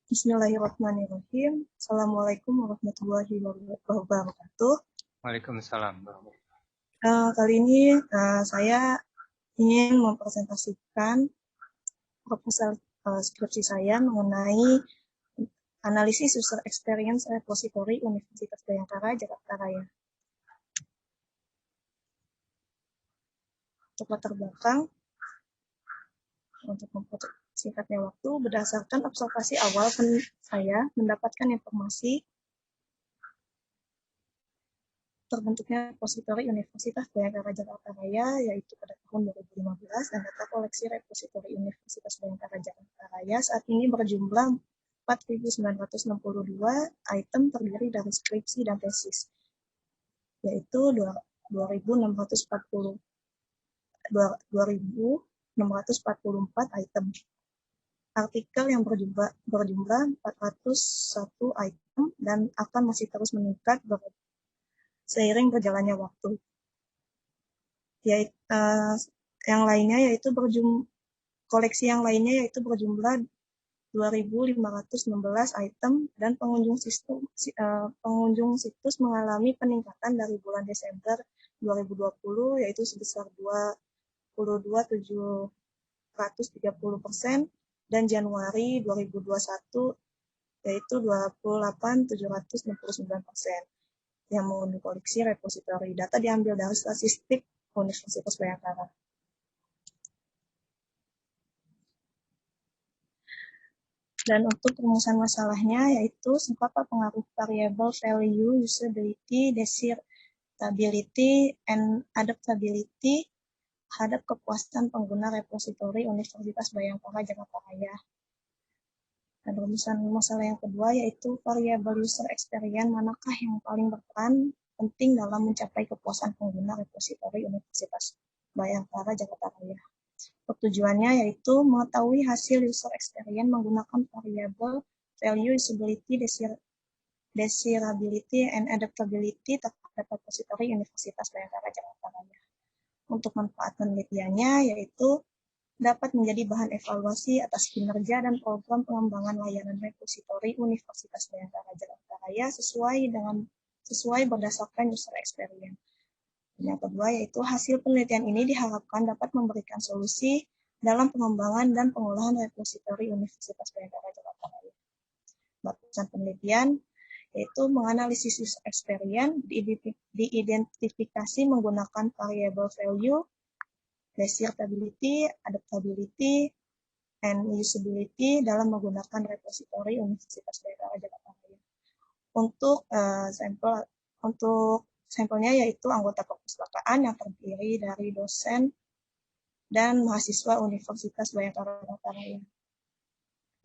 Bismillahirrahmanirrahim. Assalamualaikum warahmatullahi wabarakatuh. Waalaikumsalam. Kali ini saya ingin mempresentasikan proposal skripsi saya mengenai analisis user experience repository Universitas Bhayangkara Jakarta Raya. Untuk latar belakang, untuk singkatnya waktu, berdasarkan observasi awal saya mendapatkan informasi terbentuknya repositori Universitas Bhayangkara Jakarta Raya, yaitu pada tahun 2015, dan data koleksi repositori Universitas Bhayangkara Jakarta Raya saat ini berjumlah 4.962 item terdiri dari skripsi dan tesis, yaitu 2.644 item. Artikel yang berjumlah 401 item dan akan masih terus meningkat seiring berjalannya waktu. Yang lainnya yaitu koleksi yang lainnya yaitu berjumlah 2.516 item dan pengunjung situs mengalami peningkatan dari bulan Desember 2020 yaitu sebesar 22.730% dan Januari 2021 yaitu 28.769%. Yang mengunduh koleksi repositori. Data diambil dari statistik Universitas Bhayangkara. Dan untuk rumusan masalahnya yaitu apa pengaruh variable value, usability, desirability, and adaptability terhadap kepuasan pengguna repositori Universitas Bhayangkara Jakarta Raya. Dan rumusan masalah yang kedua yaitu variable user experience, manakah yang paling berperan penting dalam mencapai kepuasan pengguna repositori Universitas Bhayangkara Jakarta Raya. Tujuannya yaitu mengetahui hasil user experience menggunakan variable value, usability, desirability, and adaptability terhadap repositori Universitas Bhayangkara Jakarta Raya. Untuk manfaat penelitiannya yaitu dapat menjadi bahan evaluasi atas kinerja dan program pengembangan layanan repositori Universitas Bhayangkara Jakarta Raya sesuai berdasarkan user experience. Yang kedua yaitu hasil penelitian ini diharapkan dapat memberikan solusi dalam pengembangan dan pengolahan repositori Universitas Bhayangkara Jakarta Raya. Batasan penelitian yaitu menganalisis user experience, diidentifikasi menggunakan variable value, desirability, adaptability, and usability dalam menggunakan repositori Universitas Bhayangkara Jakarta Raya. Untuk sampelnya yaitu anggota perpustakaan yang terdiri dari dosen dan mahasiswa Universitas Bhayangkara Jakarta Raya.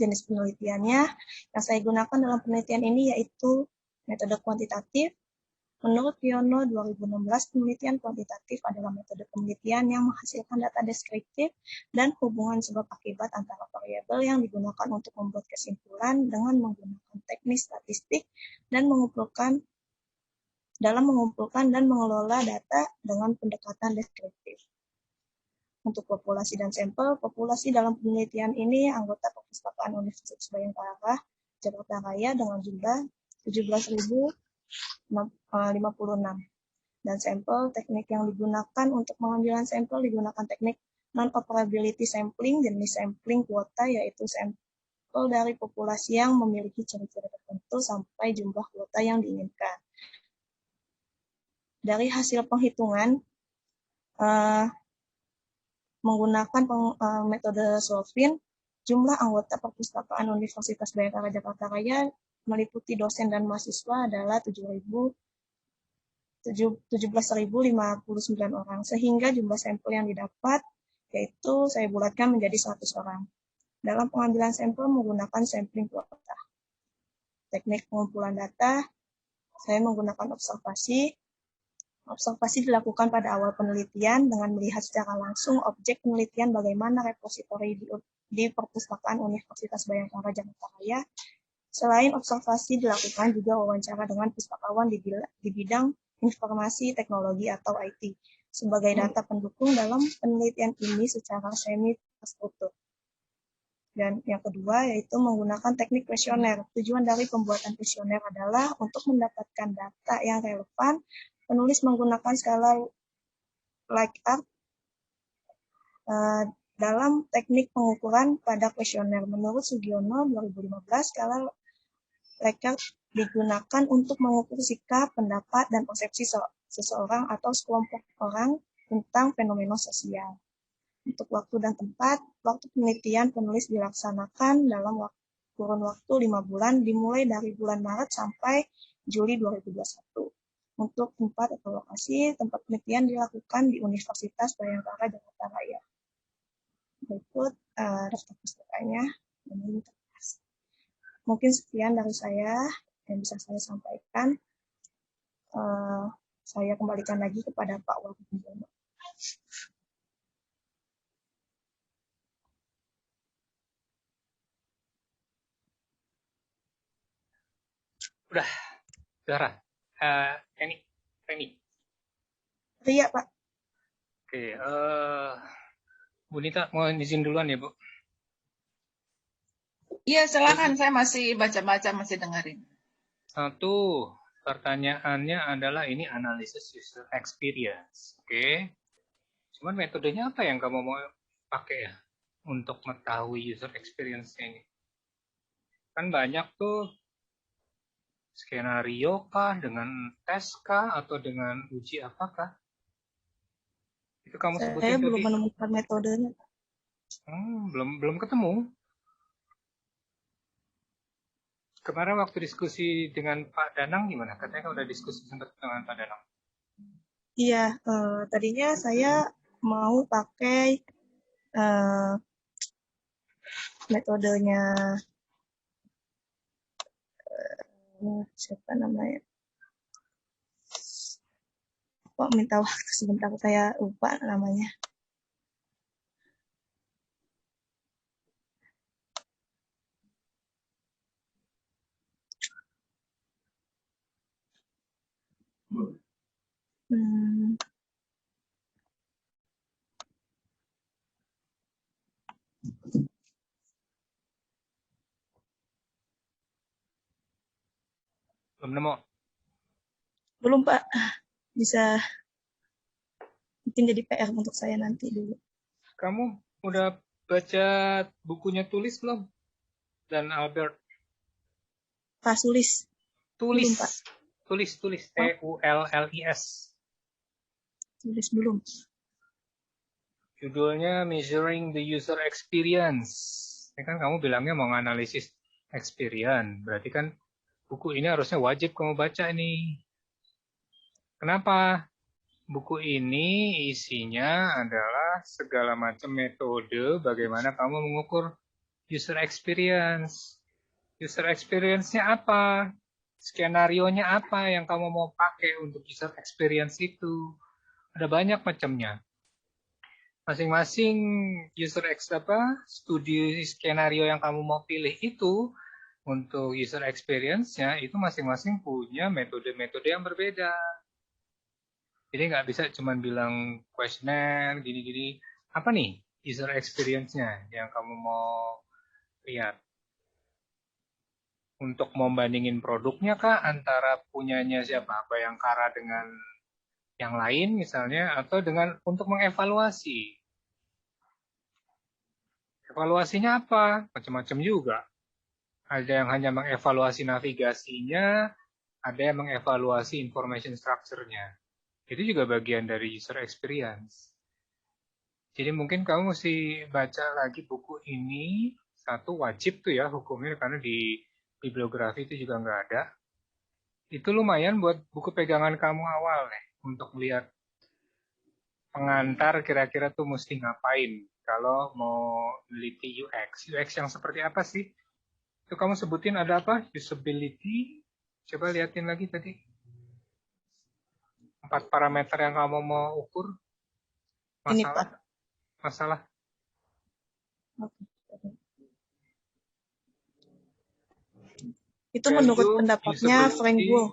Jenis penelitiannya yang saya gunakan dalam penelitian ini yaitu metode kuantitatif. Menurut Piono 2016, penelitian kuantitatif adalah metode penelitian yang menghasilkan data deskriptif dan hubungan sebab akibat antara variabel yang digunakan untuk membuat kesimpulan dengan menggunakan teknik statistik dan mengumpulkan dan mengelola data dengan pendekatan deskriptif. Untuk populasi dan sampel, populasi dalam penelitian ini anggota perpustakaan Universitas Bhayangkara Jakarta Raya dengan jumlah 17.056. Dan sampel teknik yang digunakan untuk pengambilan sampel digunakan teknik non-operability sampling, jenis sampling kuota yaitu sampel dari populasi yang memiliki ciri-ciri tertentu sampai jumlah kuota yang diinginkan. Dari hasil penghitungan menggunakan metode Solvin, jumlah anggota perpustakaan Universitas Bhayangkara Jakarta Raya meliputi dosen dan mahasiswa adalah 17.059 orang, sehingga jumlah sampel yang didapat yaitu saya bulatkan menjadi 100 orang. Dalam pengambilan sampel menggunakan sampling kuota. Teknik pengumpulan data, saya menggunakan observasi. Observasi dilakukan pada awal penelitian dengan melihat secara langsung objek penelitian bagaimana repositori di perpustakaan Universitas Bhayangkara Jakarta Raya. Selain observasi dilakukan juga wawancara dengan pustakawan di bidang informasi teknologi atau IT sebagai data pendukung dalam penelitian ini secara semi-terstruktur. Dan yang kedua yaitu menggunakan teknik kuesioner. Tujuan dari pembuatan kuesioner adalah untuk mendapatkan data yang relevan. Penulis menggunakan skala Likert dalam teknik pengukuran pada kuesioner. Menurut Sugiono 2015, skala Likert digunakan untuk mengukur sikap, pendapat, dan persepsi seseorang atau sekelompok orang tentang fenomena sosial. Untuk waktu dan tempat, waktu penelitian penulis dilaksanakan dalam kurun waktu 5 bulan, dimulai dari bulan Maret sampai Juli 2021. Untuk tempat atau lokasi, tempat penelitian dilakukan di Universitas Bayangkara Jakarta Raya. Berikut daftar pustakanya. Mungkin sekian dari saya yang bisa saya sampaikan. Saya kembalikan lagi kepada Pak Wagub. Udah, Zahra. Ini. Iya, Pak. Oke, Bu Nita mau izin duluan ya, Bu? Iya, silakan. Saya masih baca-baca, masih dengerin. Satu, pertanyaannya adalah ini analisis user experience. Oke. Cuman metodenya apa yang kamu mau pakai ya untuk mengetahui user experience ini? Kan banyak tuh skenario kah, dengan tes kah, atau dengan uji apakah? Itu kamu sebutin tadi. Saya belum menemukan metodenya. Belum ketemu. Kemarin waktu diskusi dengan Pak Danang gimana? Katanya udah diskusi sempat dengan Pak Danang. Iya, tadinya saya mau pakai metodenya siapa namanya? Kok minta waktu sebentar, saya lupa namanya. Belum nemu? Belum, Pak. Bisa mungkin jadi PR untuk saya nanti dulu. Kamu udah baca bukunya Tulis belum? Dan Albert? Pak Sulis. Tulis. Belum, Pak. Tulis. T-U-L-L-I-S. Tulis belum. Judulnya Measuring the User Experience. Ini kan kamu bilangnya mau nganalisis experience. Berarti kan buku ini harusnya wajib kamu baca nih. Kenapa? Buku ini isinya adalah segala macam metode bagaimana kamu mengukur user experience. User experience-nya apa? Skenario-nya apa yang kamu mau pakai untuk user experience itu? Ada banyak macamnya. Masing-masing studi skenario yang kamu mau pilih itu untuk user experience-nya itu masing-masing punya metode-metode yang berbeda. Jadi nggak bisa cuma bilang kuesioner gini-gini. Apa nih user experience-nya yang kamu mau lihat? Untuk membandingin produknya kah antara punyanya siapa? Bayangkara dengan yang lain misalnya, atau dengan untuk mengevaluasi. Evaluasinya apa? Macam-macam juga. Ada yang hanya mengevaluasi navigasinya, ada yang mengevaluasi information structure-nya. Itu juga bagian dari user experience. Jadi mungkin kamu mesti baca lagi buku ini. Satu, wajib tuh ya hukumnya, karena di bibliografi itu juga nggak ada. Itu lumayan buat buku pegangan kamu awal nih, untuk melihat pengantar kira-kira tuh mesti ngapain kalau mau meneliti UX. UX yang seperti apa sih? Itu kamu sebutin ada apa? Usability. Coba liatin lagi tadi. 4 parameter yang kamu mau ukur. Masalah. Ini, Pak. Masalah. Itu menurut pendapatnya Frank Boole.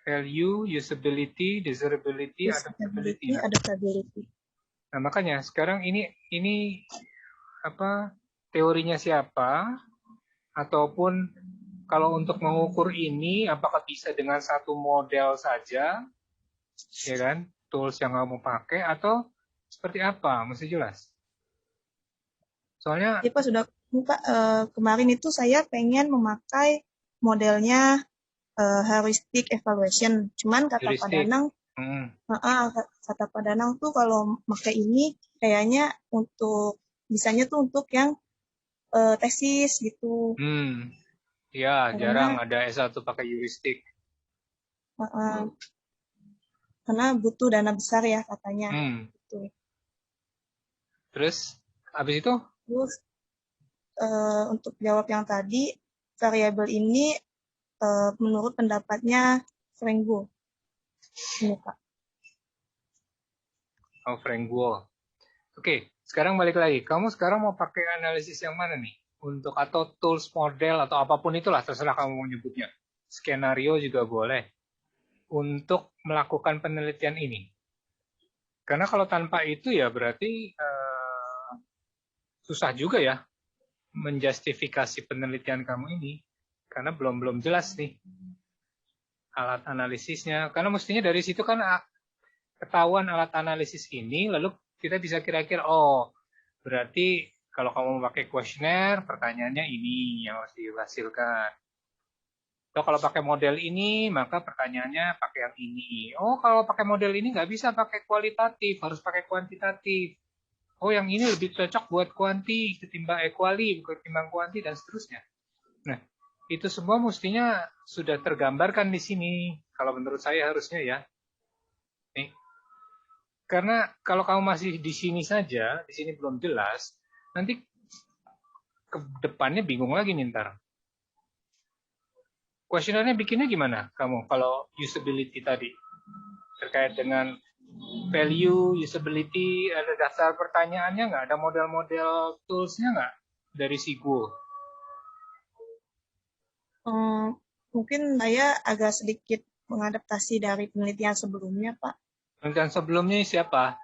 Value, usability, desirability, adaptability. Nah, makanya sekarang ini teorinya siapa, ataupun kalau untuk mengukur ini apakah bisa dengan satu model saja, ya kan, tools yang kamu pakai, atau seperti apa, mesti jelas. Soalnya Ya Pak, sudah Pak, kemarin itu saya pengen memakai modelnya heuristic evaluation. Cuman kata Pak heuristik, Danang, kata Pak Danang tuh kalau pakai ini kayaknya bisanya tuh untuk yang tesis gitu. ya jarang Karena ada S1 pakai heuristik. karena butuh dana besar ya katanya. Gitu. Terus habis itu Terus untuk jawab yang tadi, variabel ini menurut pendapatnya Frank Boole. Ini Pak. Frank Boole. Oke, sekarang balik lagi. Kamu sekarang mau pakai analisis yang mana nih? Untuk atau tools model atau apapun itulah, terserah kamu mau nyebutnya. Skenario juga boleh. Untuk melakukan penelitian ini. Karena kalau tanpa itu ya berarti susah juga ya menjustifikasi penelitian kamu ini. Karena belum jelas nih alat analisisnya. Karena mestinya dari situ kan ketahuan alat analisis ini, lalu kita bisa kira-kira, oh berarti kalau kamu pakai kuesioner, pertanyaannya ini yang harus dihasilkan. Atau kalau pakai model ini, maka pertanyaannya pakai yang ini. Oh, kalau pakai model ini nggak bisa pakai kualitatif, harus pakai kuantitatif. Oh, yang ini lebih cocok buat kuanti ketimbang equali, ketimbang kuanti, dan seterusnya. Nah, itu semua mestinya sudah tergambarkan di sini. Kalau menurut saya harusnya ya. Nih. Karena kalau kamu masih di sini saja, di sini belum jelas, nanti ke depannya bingung lagi nih ntar. Kuesionernya bikinnya gimana kamu kalau usability tadi? Terkait dengan value, usability, ada dasar pertanyaannya nggak? Ada model-model tools-nya nggak dari Sigo? Mungkin saya agak sedikit mengadaptasi dari penelitian sebelumnya, Pak. Penelitian sebelumnya siapa?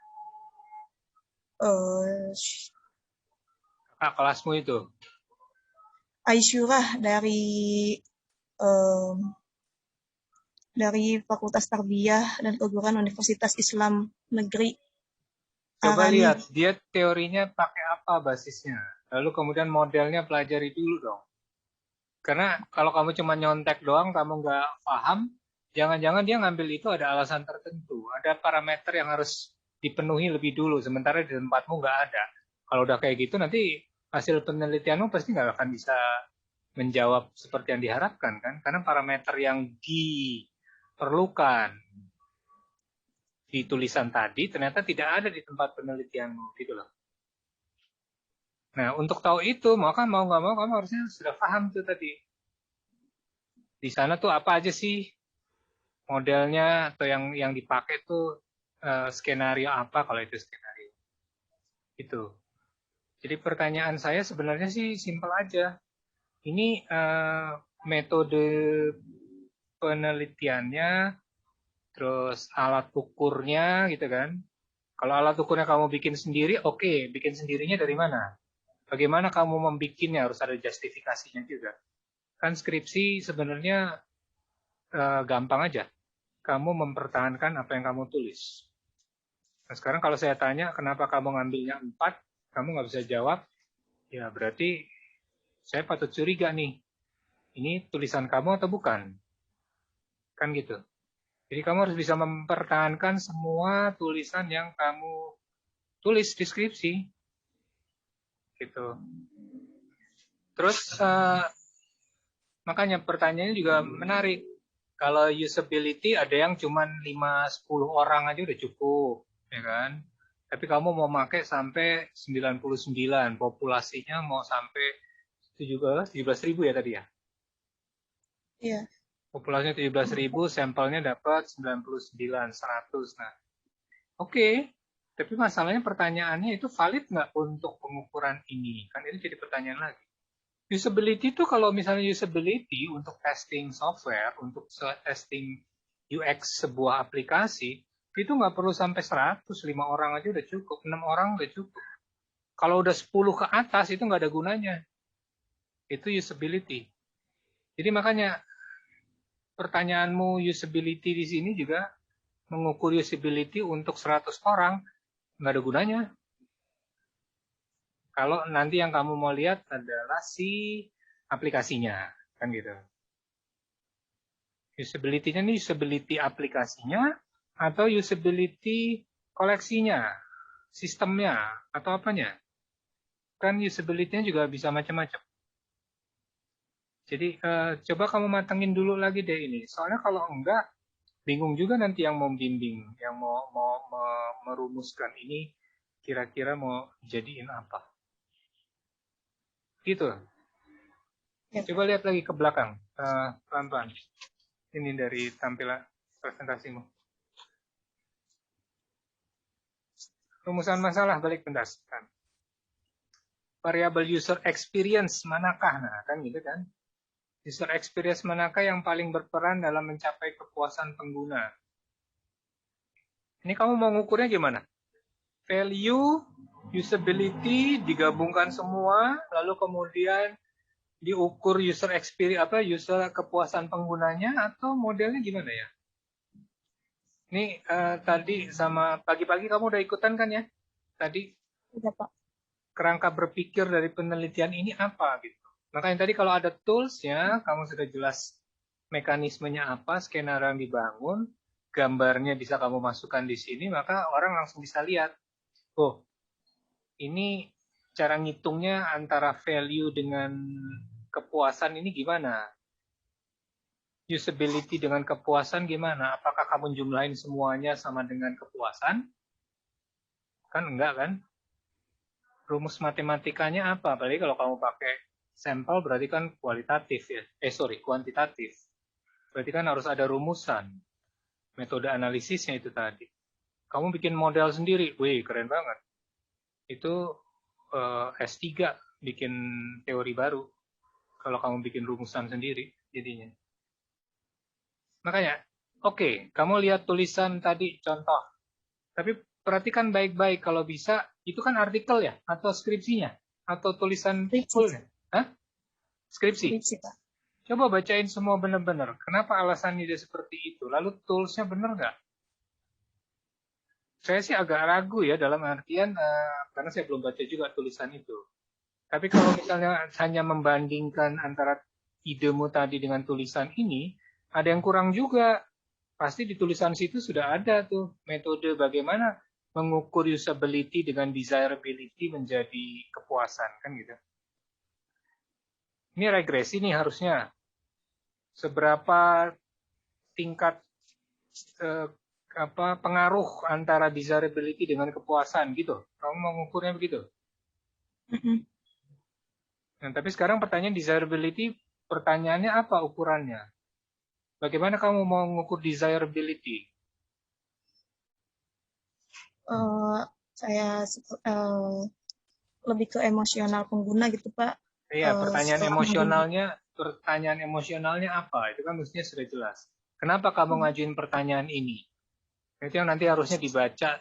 Kakak kelasmu itu? Aisyurah dari Fakultas Tarbiyah dan Keguruan Universitas Islam Negeri Coba Arani. lihat, dia teorinya pakai apa basisnya. Lalu kemudian modelnya pelajari dulu dong. Karena kalau kamu cuma nyontek doang, kamu nggak paham, jangan-jangan dia ngambil itu ada alasan tertentu. Ada parameter yang harus dipenuhi lebih dulu, sementara di tempatmu nggak ada. Kalau udah kayak gitu, nanti hasil penelitianmu pasti nggak akan bisa menjawab seperti yang diharapkan, kan? Karena parameter yang diperlukan di tulisan tadi ternyata tidak ada di tempat penelitianmu, gitu loh. Nah, untuk tahu itu, maka mau nggak mau kamu harusnya sudah paham tuh tadi. Di sana tuh apa aja sih modelnya atau yang dipakai tuh skenario apa kalau itu skenario. Itu. Jadi pertanyaan saya sebenarnya sih simpel aja. Ini metode penelitiannya, terus alat ukurnya gitu kan. Kalau alat ukurnya kamu bikin sendiri, oke. Bikin sendirinya dari mana? Bagaimana kamu membikinnya, harus ada justifikasinya juga. Kan skripsi sebenarnya gampang aja. Kamu mempertahankan apa yang kamu tulis. Nah sekarang kalau saya tanya, kenapa kamu ngambilnya 4, kamu nggak bisa jawab, ya berarti saya patut curiga nih. Ini tulisan kamu atau bukan? Kan gitu. Jadi kamu harus bisa mempertahankan semua tulisan yang kamu tulis di skripsi. Gitu. Terus makanya pertanyaannya juga menarik. Kalau usability ada yang cuma 5-10 orang aja udah cukup, ya kan? Tapi kamu mau pakai sampai 99, populasinya mau sampai 17 ribu ya tadi ya? Iya. Populasinya 17 ribu, sampelnya dapat 99, 100. Nah, oke. Tapi masalahnya pertanyaannya itu valid nggak untuk pengukuran ini? Kan ini jadi pertanyaan lagi. Usability itu kalau misalnya usability untuk testing software, untuk testing UX sebuah aplikasi, itu nggak perlu sampai 100, 5 orang aja udah cukup, 6 orang udah cukup. Kalau udah 10 ke atas itu nggak ada gunanya. Itu usability. Jadi makanya pertanyaanmu usability di sini juga mengukur usability untuk 100 orang nggak ada gunanya. Kalau nanti yang kamu mau lihat adalah si aplikasinya, kan gitu. Usability-nya ini usability aplikasinya atau usability koleksinya, sistemnya, atau apanya. Kan usability-nya juga bisa macam-macam. Jadi coba kamu matengin dulu lagi deh ini. Soalnya kalau enggak, bingung juga nanti yang mau bimbing, yang mau merumuskan ini kira-kira mau jadiin apa. Gitu. Ya, Coba lihat lagi ke belakang, pelan-pelan. Ini dari tampilan presentasimu. Rumusan masalah balik pendasaran. Variable user experience manakah? Nah, kan gitu kan. User experience manakah yang paling berperan dalam mencapai kepuasan pengguna? Ini kamu mau ngukurnya gimana? Value, usability digabungkan semua, lalu kemudian diukur user experience user kepuasan penggunanya, atau modelnya gimana ya? Ini tadi sama pagi-pagi kamu udah ikutan kan ya? Tadi udah Pak. kerangka berpikir dari penelitian ini apa gitu. Makanya tadi kalau ada tools-nya, kamu sudah jelas mekanismenya apa, skenario yang dibangun, gambarnya bisa kamu masukkan di sini, maka orang langsung bisa lihat, oh, ini cara ngitungnya antara value dengan kepuasan ini gimana? Usability dengan kepuasan gimana? Apakah kamu jumlahin semuanya sama dengan kepuasan? Kan enggak kan? Rumus matematikanya apa? Apalagi kalau kamu pakai sampel berarti kan kualitatif ya. Kuantitatif. Berarti kan harus ada rumusan. Metode analisisnya itu tadi. Kamu bikin model sendiri. Wih, keren banget. Itu S3 bikin teori baru. Kalau kamu bikin rumusan sendiri jadinya. Makanya, oke, kamu lihat tulisan tadi contoh. Tapi perhatikan baik-baik kalau bisa, itu kan artikel ya? Atau skripsinya? Atau tulisan fullnya? Hah? Skripsi? Skripsi, Pak. Coba bacain semua benar-benar. Kenapa alasannya dia seperti itu? Lalu toolsnya benar nggak? Saya sih agak ragu ya dalam artian, karena saya belum baca juga tulisan itu. Tapi kalau misalnya hanya membandingkan antara idemu tadi dengan tulisan ini, ada yang kurang juga. Pasti di tulisan situ sudah ada tuh metode bagaimana mengukur usability dengan desirability menjadi kepuasan, kan gitu. Ini regresi nih harusnya. Seberapa tingkat pengaruh antara desirability dengan kepuasan gitu. Kamu mau mengukurnya begitu? Nah, tapi sekarang pertanyaan desirability, pertanyaannya apa ukurannya? Bagaimana kamu mau mengukur desirability? Saya lebih ke emosional pengguna gitu Pak. Iya, pertanyaan emosionalnya apa? Itu kan mestinya sudah jelas. Kenapa kamu ngajuin pertanyaan ini? Itu yang nanti harusnya dibaca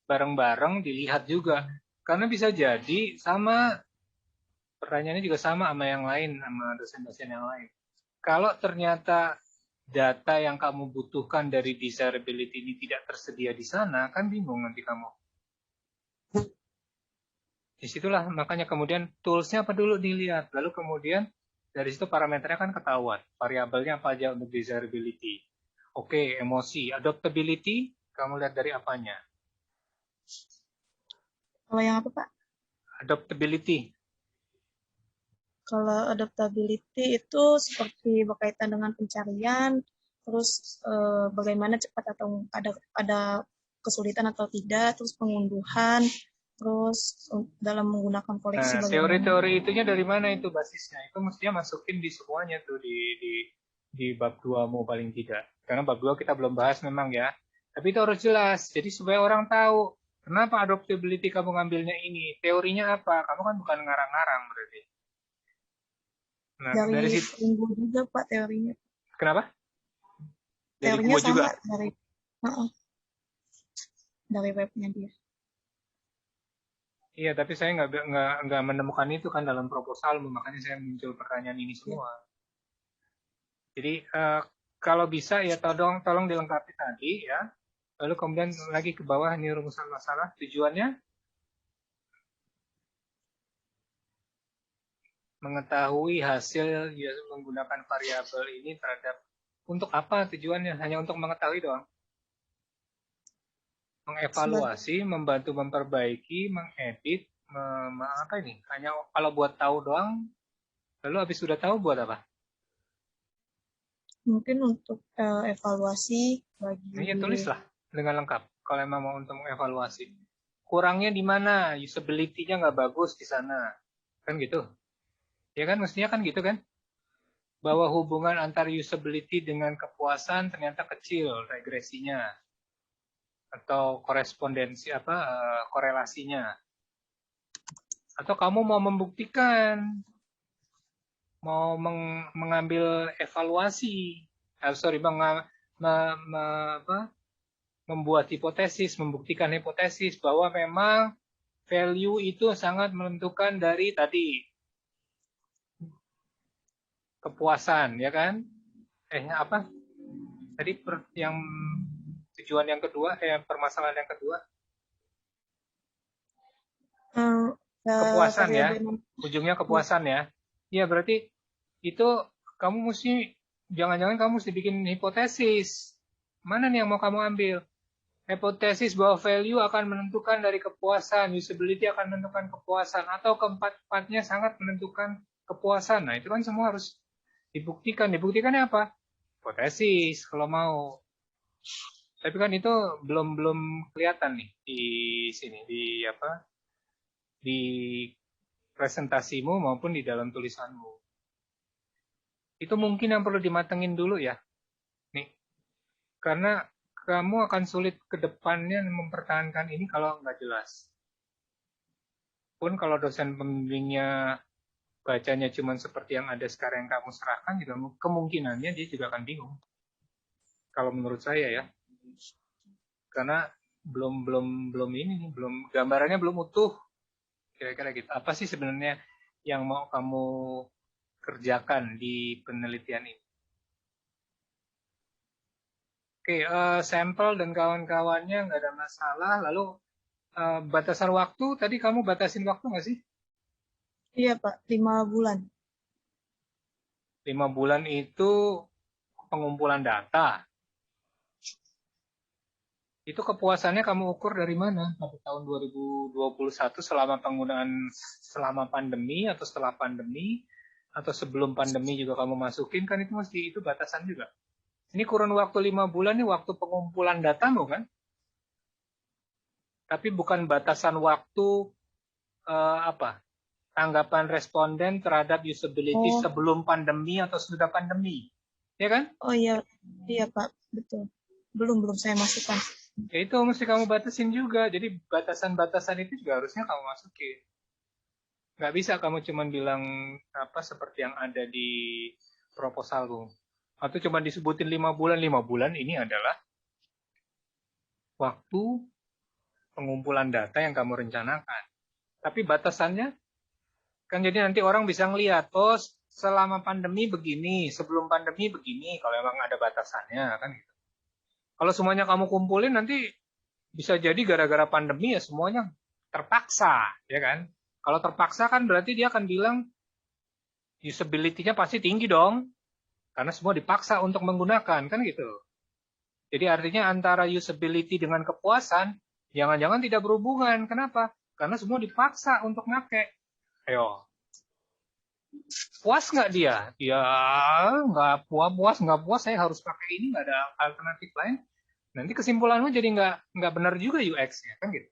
bareng-bareng, dilihat juga. Karena bisa jadi sama, pertanyaannya juga sama yang lain, sama dosen-dosen yang lain. Kalau ternyata data yang kamu butuhkan dari desirability ini tidak tersedia di sana, kan bingung nanti kamu. Disitulah makanya kemudian toolsnya apa dulu dilihat, lalu kemudian dari situ parameternya kan ketahuan, variabelnya apa aja untuk desirability. Oke, emosi, adaptability, kamu lihat dari apanya? Kalau yang apa Pak? Adaptability. Kalau adaptability itu seperti berkaitan dengan pencarian, terus bagaimana cepat atau ada kesulitan atau tidak, terus pengunduhan, terus dalam menggunakan koleksi Nah, teori-teori itunya dari mana itu basisnya? Itu mestinya masukin di semuanya tuh di bab 2-mu paling tidak. Karena bab 2 kita belum bahas memang ya. Tapi itu harus jelas. Jadi supaya orang tahu kenapa adaptability kamu ngambilnya ini, teorinya apa? Kamu kan bukan ngarang-ngarang berarti. Nah, dari situ. Limbo juga Pak teorinya. Kenapa? Dari Teorinya gua juga. Dari webnya dia. Iya, tapi saya nggak menemukan itu kan dalam proposal, makanya saya muncul pertanyaan ini semua. Jadi kalau bisa ya tolong dilengkapi tadi ya. Lalu kemudian lagi ke bawah ini rumusan masalah. Tujuannya mengetahui hasil ya, menggunakan variabel ini terhadap untuk apa tujuannya? Hanya untuk mengetahui doang. Mengevaluasi, membantu memperbaiki, mengedit, apa ini? Hanya kalau buat tahu doang. Lalu habis sudah tahu buat apa? Mungkin untuk evaluasi bagi. Ini ya tulislah dengan lengkap. Kalau memang mau untuk mengevaluasi. Kurangnya di mana? Usability-nya nggak bagus di sana. Kan gitu. Ya kan, mestinya kan gitu kan? Bahwa hubungan antara usability dengan kepuasan ternyata kecil regresinya. Atau korespondensi, korelasinya. Atau kamu mau membuktikan, mau mengambil evaluasi, membuat hipotesis, membuktikan hipotesis bahwa memang value itu sangat menentukan dari tadi kepuasan, ya kan? Tadi yang tujuan yang kedua, permasalahan yang kedua. Kepuasan ya, ujungnya kepuasan ya. Iya berarti itu kamu mesti, jangan-jangan kamu mesti bikin hipotesis. Mana nih yang mau kamu ambil? Hipotesis bahwa value akan menentukan dari kepuasan, usability akan menentukan kepuasan, atau keempat-empatnya sangat menentukan kepuasan. Nah itu kan semua harus dibuktikan. Dibuktikannya apa? Hipotesis kalau mau. Tapi kan itu belum kelihatan nih di sini, di presentasimu maupun di dalam tulisanmu. Itu mungkin yang perlu dimatengin dulu ya. Nih, karena kamu akan sulit ke depannya mempertahankan ini kalau nggak jelas. Pun kalau dosen pembimbingnya bacanya cuma seperti yang ada sekarang yang kamu serahkan, juga kemungkinannya dia juga akan bingung. Kalau menurut saya ya. Karena belum ini, gambarannya belum utuh. Kira-kira gitu. Apa sih sebenarnya yang mau kamu kerjakan di penelitian ini? Oke, sampel dan kawan-kawannya nggak ada masalah. Lalu batasan waktu, tadi kamu batasin waktu nggak sih? Iya Pak, 5 bulan. 5 bulan itu pengumpulan data. Itu kepuasannya kamu ukur dari mana? Pada tahun 2021 selama pandemi atau setelah pandemi atau sebelum pandemi juga kamu masukin kan itu batasan juga. Ini kurun waktu 5 bulan ini waktu pengumpulan datamu kan? Tapi bukan batasan waktu tanggapan responden terhadap usability sebelum pandemi atau sudah pandemi. Ya kan? Oh iya Pak, betul. Belum saya masukkan. Ya itu mesti kamu batasin juga. Jadi batasan-batasan itu juga harusnya kamu masukin. Nggak bisa kamu cuma bilang seperti yang ada di proposalmu. Atau cuma disebutin 5 bulan. 5 bulan ini adalah waktu pengumpulan data yang kamu rencanakan. Tapi batasannya, kan jadi nanti orang bisa ngelihat, oh selama pandemi begini, sebelum pandemi begini, kalau emang ada batasannya, kan gitu. Kalau semuanya kamu kumpulin, nanti bisa jadi gara-gara pandemi ya semuanya terpaksa, ya kan? Kalau terpaksa kan berarti dia akan bilang, usability-nya pasti tinggi dong, karena semua dipaksa untuk menggunakan, kan gitu. Jadi artinya antara usability dengan kepuasan, jangan-jangan tidak berhubungan. Kenapa? Karena semua dipaksa untuk pakai. Ayo. Puas nggak dia? Ya nggak puas, saya harus pakai ini, nggak ada alternatif lain. Nanti kesimpulanmu jadi nggak benar juga UX-nya, kan gitu.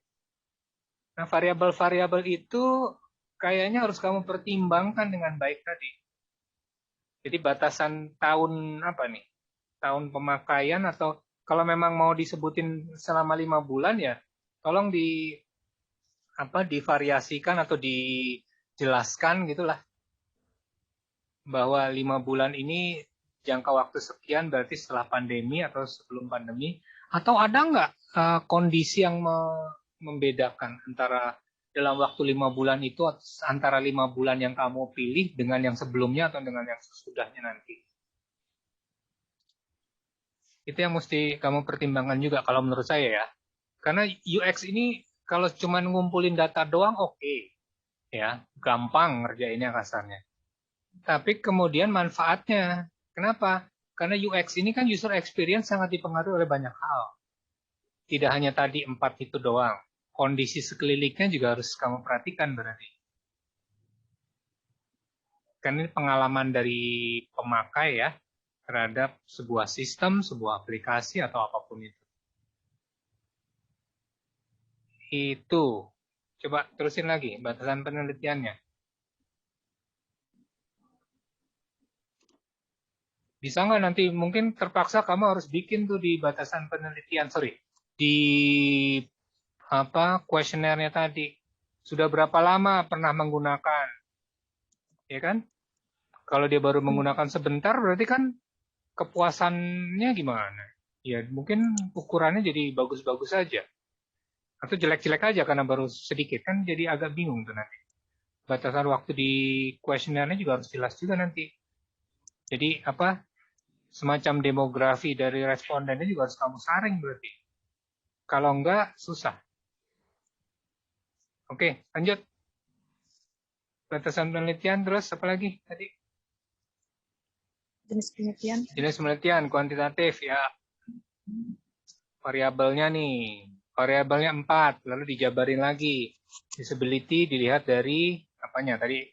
Nah, variabel-variabel itu kayaknya harus kamu pertimbangkan dengan baik tadi. Jadi batasan tahun tahun pemakaian atau kalau memang mau disebutin selama 5 bulan ya, tolong divariasikan atau dijelaskan gitulah. Bahwa 5 bulan ini jangka waktu sekian berarti setelah pandemi atau sebelum pandemi. Atau ada nggak kondisi yang membedakan antara dalam waktu 5 bulan itu antara 5 bulan yang kamu pilih dengan yang sebelumnya atau dengan yang sesudahnya nanti. Itu yang mesti kamu pertimbangkan juga kalau menurut saya ya. Karena UX ini kalau cuma ngumpulin data doang oke. Ya, gampang ngerjainnya kasarnya. Tapi kemudian manfaatnya. Kenapa? Karena UX ini kan user experience sangat dipengaruhi oleh banyak hal. Tidak hanya tadi 4 itu doang. Kondisi sekelilingnya juga harus kamu perhatikan berarti. Karena ini pengalaman dari pemakai ya terhadap sebuah sistem, sebuah aplikasi atau apapun itu. Itu. Coba terusin lagi batasan penelitiannya. Bisa nggak nanti mungkin terpaksa kamu harus bikin tuh di batasan penelitian, di kuesionernya tadi. Sudah berapa lama pernah menggunakan? Ya kan? Kalau dia baru menggunakan sebentar berarti kan kepuasannya gimana? Ya mungkin ukurannya jadi bagus-bagus saja. Atau jelek-jelek aja karena baru sedikit. Kan jadi agak bingung tuh nanti. Batasan waktu di kuesionernya juga harus jelas juga nanti. Jadi semacam demografi dari respondennya juga harus kamu saring berarti. Kalau enggak, susah. Oke, lanjut. Batasan penelitian, terus apa lagi tadi? Jenis penelitian. Jenis penelitian, kuantitatif ya. Variabelnya nih. Variabelnya 4, lalu dijabarin lagi. Disability dilihat dari, apanya tadi?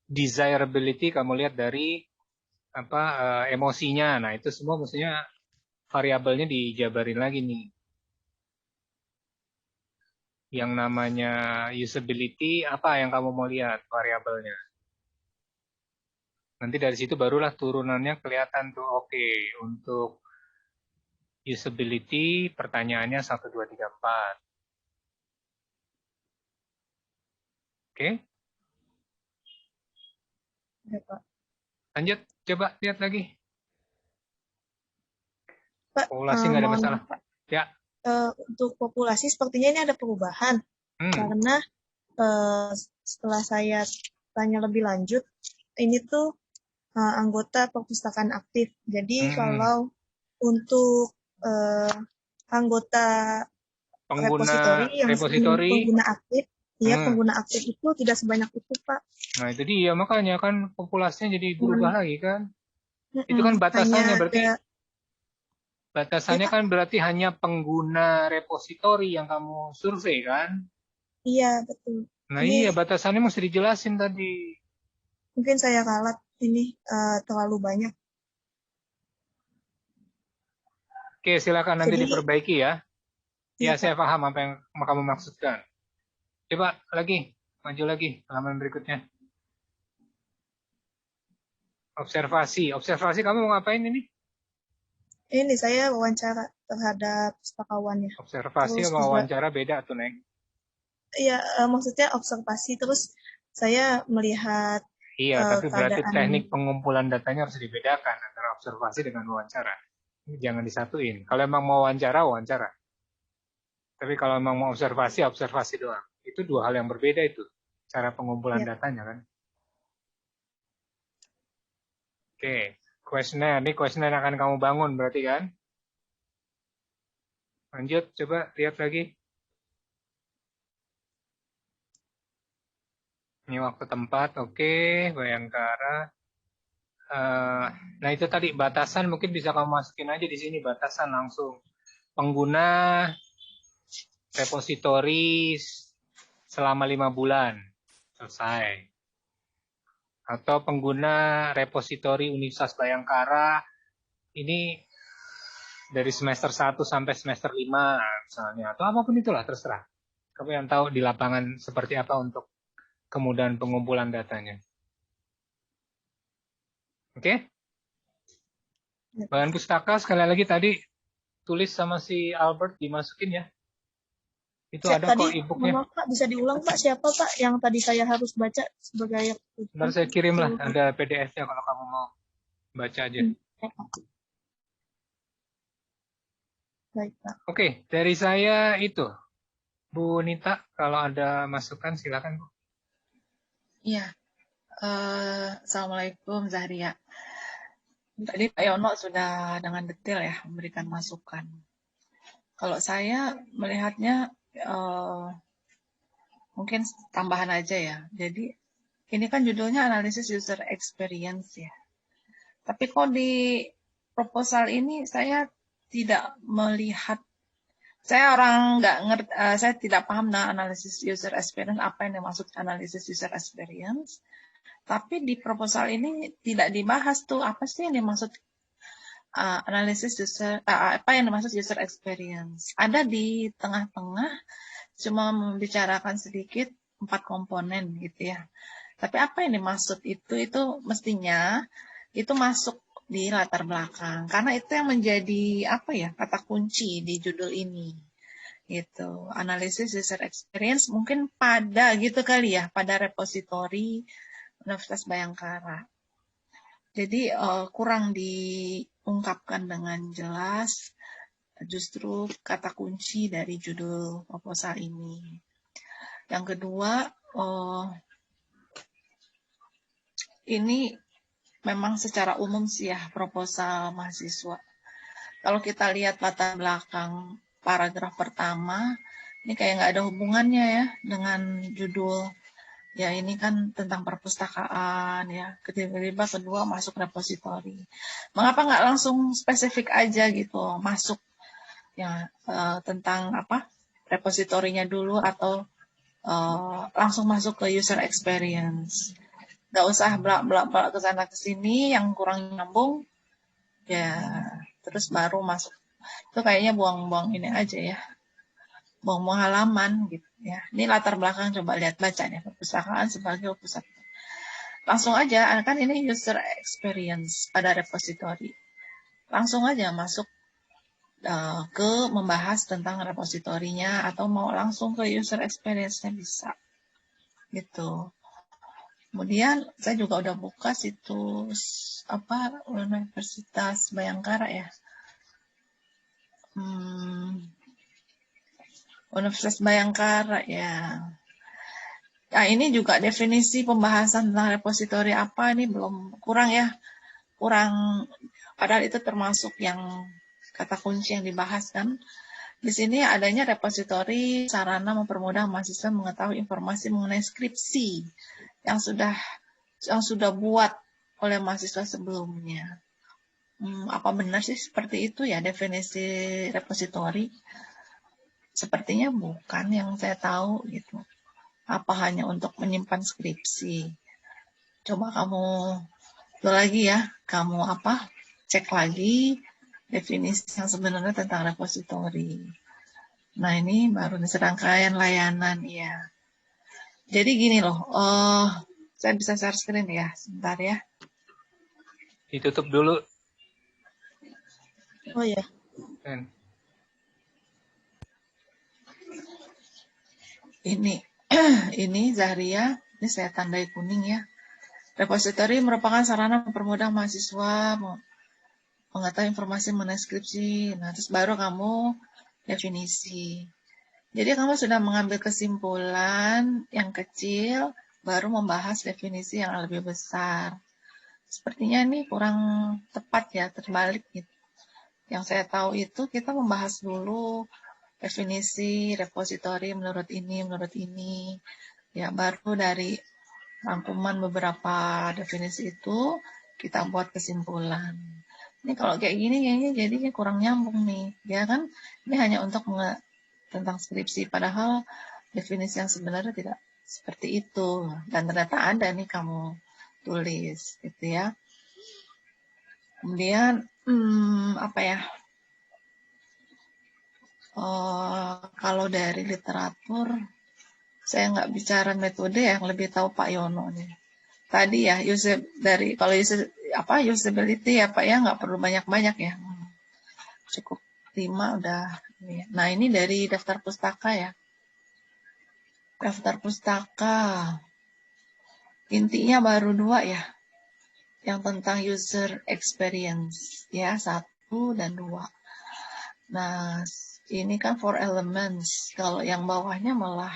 Desirability kamu lihat dari emosinya. Nah, itu semua maksudnya variabelnya dijabarin lagi nih. Yang namanya usability, apa yang kamu mau lihat variabelnya? Nanti dari situ barulah turunannya kelihatan tuh. Oke, untuk usability pertanyaannya 1, 2, 3, 4. Oke? Ya, Pak. Lanjut, coba lihat lagi. Pak, Populasi nggak ada masalah. Pak. Ya. Untuk populasi sepertinya ini ada perubahan. Karena setelah saya tanya lebih lanjut, ini tuh anggota perpustakaan aktif. Jadi kalau untuk anggota repositori yang pengguna aktif, pengguna aktif itu tidak sebanyak itu, Pak. Nah itu dia, makanya kan populasinya jadi berubah lagi kan. Itu kan batasannya berarti. Batasannya kan berarti hanya pengguna repositori yang kamu survei kan? Iya, betul. Nah iya, batasannya mesti dijelasin tadi. Mungkin saya kalat ini terlalu banyak. Oke, silakan nanti diperbaiki ya. Ya, saya paham apa yang kamu maksudkan. Coba lagi, maju lagi halaman berikutnya. Observasi. Observasi kamu mau ngapain ini? Ini saya wawancara terhadap pustakawannya. Observasi sama wawancara beda tuh, Neng. Iya, maksudnya observasi terus saya melihat iya, tapi berarti teknik pengumpulan datanya harus dibedakan antara observasi dengan wawancara. Jangan disatuin. Kalau emang mau wawancara, wawancara. Tapi kalau emang mau observasi, observasi doang. Itu dua hal yang berbeda itu. Cara pengumpulan datanya kan. Oke. Kuesioner. Ini kuesioner yang akan kamu bangun berarti kan? Lanjut, coba lihat lagi. Ini waktu tempat, oke. Bayangkara. Nah itu tadi batasan mungkin bisa kamu masukin aja di sini batasan langsung. Pengguna repositori selama 5 bulan. Selesai. Atau pengguna repositori Universitas Bayangkara ini dari semester 1 sampai semester 5 misalnya. Atau apapun itulah terserah. Kamu yang tahu di lapangan seperti apa untuk kemudahan pengumpulan datanya. Oke? Bahan pustaka sekali lagi tadi tulis sama si Albert dimasukin ya. Itu ada kok e-booknya. Pak, bisa diulang Pak, siapa Pak yang tadi saya harus baca sebagai... Ntar saya kirim lah, ada PDF-nya kalau kamu mau baca aja. Baik Pak. Oke, dari saya itu. Bu Nita, kalau ada masukan silakan Bu. Iya, Assalamualaikum Zahria. Tadi Pak Yono sudah dengan detail ya memberikan masukan. Kalau saya melihatnya mungkin tambahan aja ya. Jadi ini kan judulnya analisis user experience ya. Tapi kok di proposal ini saya tidak melihat, saya orang nggak ngerti, saya tidak paham analisis user experience, apa yang dimaksud analisis user experience. Tapi di proposal ini tidak dibahas tuh apa sih yang dimaksud analisis user, apa yang dimaksud user experience. Ada di tengah-tengah, cuma membicarakan sedikit 4 komponen gitu ya. Tapi apa yang dimaksud itu mestinya itu masuk di latar belakang, karena itu yang menjadi apa ya, kata kunci di judul ini. Gitu. Analisis user experience mungkin pada gitu kali ya, pada repositori Universitas Bhayangkara. Jadi kurang diungkapkan dengan jelas justru kata kunci dari judul proposal ini. Yang kedua, ini memang secara umum sih ya proposal mahasiswa. Kalau kita lihat latar belakang paragraf pertama, ini kayak nggak ada hubungannya ya dengan judul. Ya ini kan tentang perpustakaan ya. Tiba-tiba kedua masuk repositori. Mengapa nggak langsung spesifik aja gitu masuk ya tentang apa repositorinya dulu, atau langsung masuk ke user experience. Nggak usah belak-belak ke sana ke sini yang kurang nyambung ya, terus baru masuk. Itu kayaknya buang-buang ini aja ya, buang-buang halaman gitu ya. Ini latar belakang, coba lihat baca nih, perpustakaan sebagai pusat. Langsung aja, kan ini user experience pada repository. Langsung aja masuk ke membahas tentang repositorinya, atau mau langsung ke user experience-nya bisa gitu. Kemudian saya juga udah buka situs apa Universitas Bhayangkara ya. Universitas Bhayangkara ya. Nah, ini juga definisi pembahasan tentang repositori apa ini belum, kurang ya. Kurang, padahal itu termasuk yang kata kunci yang dibahas kan. Di sini adanya repositori sarana mempermudah mahasiswa mengetahui informasi mengenai skripsi yang sudah buat oleh mahasiswa sebelumnya. Apa benar sih seperti itu ya definisi repositori? Sepertinya bukan yang saya tahu gitu. Apa hanya untuk menyimpan skripsi? Coba kamu itu lagi ya, kamu cek lagi definisi yang sebenarnya tentang repositori. Nah ini baru serangkaian layanan ya. Jadi gini loh, saya bisa share screen ya, sebentar ya. Ditutup dulu. Oh ya. Ini Zahria, ini saya tandai kuning ya. Repositori merupakan sarana mempermudah mahasiswa mengetahui informasi mengenai skripsi. Nah, terus baru kamu definisi. Jadi kamu sudah mengambil kesimpulan yang kecil, baru membahas definisi yang lebih besar. Sepertinya ini kurang tepat ya, terbalik gitu. Yang saya tahu itu kita membahas dulu definisi repositori menurut ini. Ya, baru dari rangkuman beberapa definisi itu kita buat kesimpulan. Ini kalau kayak gini kayaknya jadinya kurang nyambung nih, ya kan? Ini hanya untuk tentang skripsi, padahal definisi yang sebenarnya tidak seperti itu. Dan ternyata ada nih kamu tulis, gitu ya. Kemudian apa ya? Kalau dari literatur, saya nggak bicara metode, yang lebih tahu Pak Yono nih. Tadi ya kalau usability ya Pak ya, nggak perlu banyak-banyak ya, cukup 5 udah. Nah ini dari daftar pustaka ya, daftar pustaka intinya baru 2 ya, yang tentang user experience ya, 1 dan 2. Nah Ini kan 4 elements. Kalau yang bawahnya malah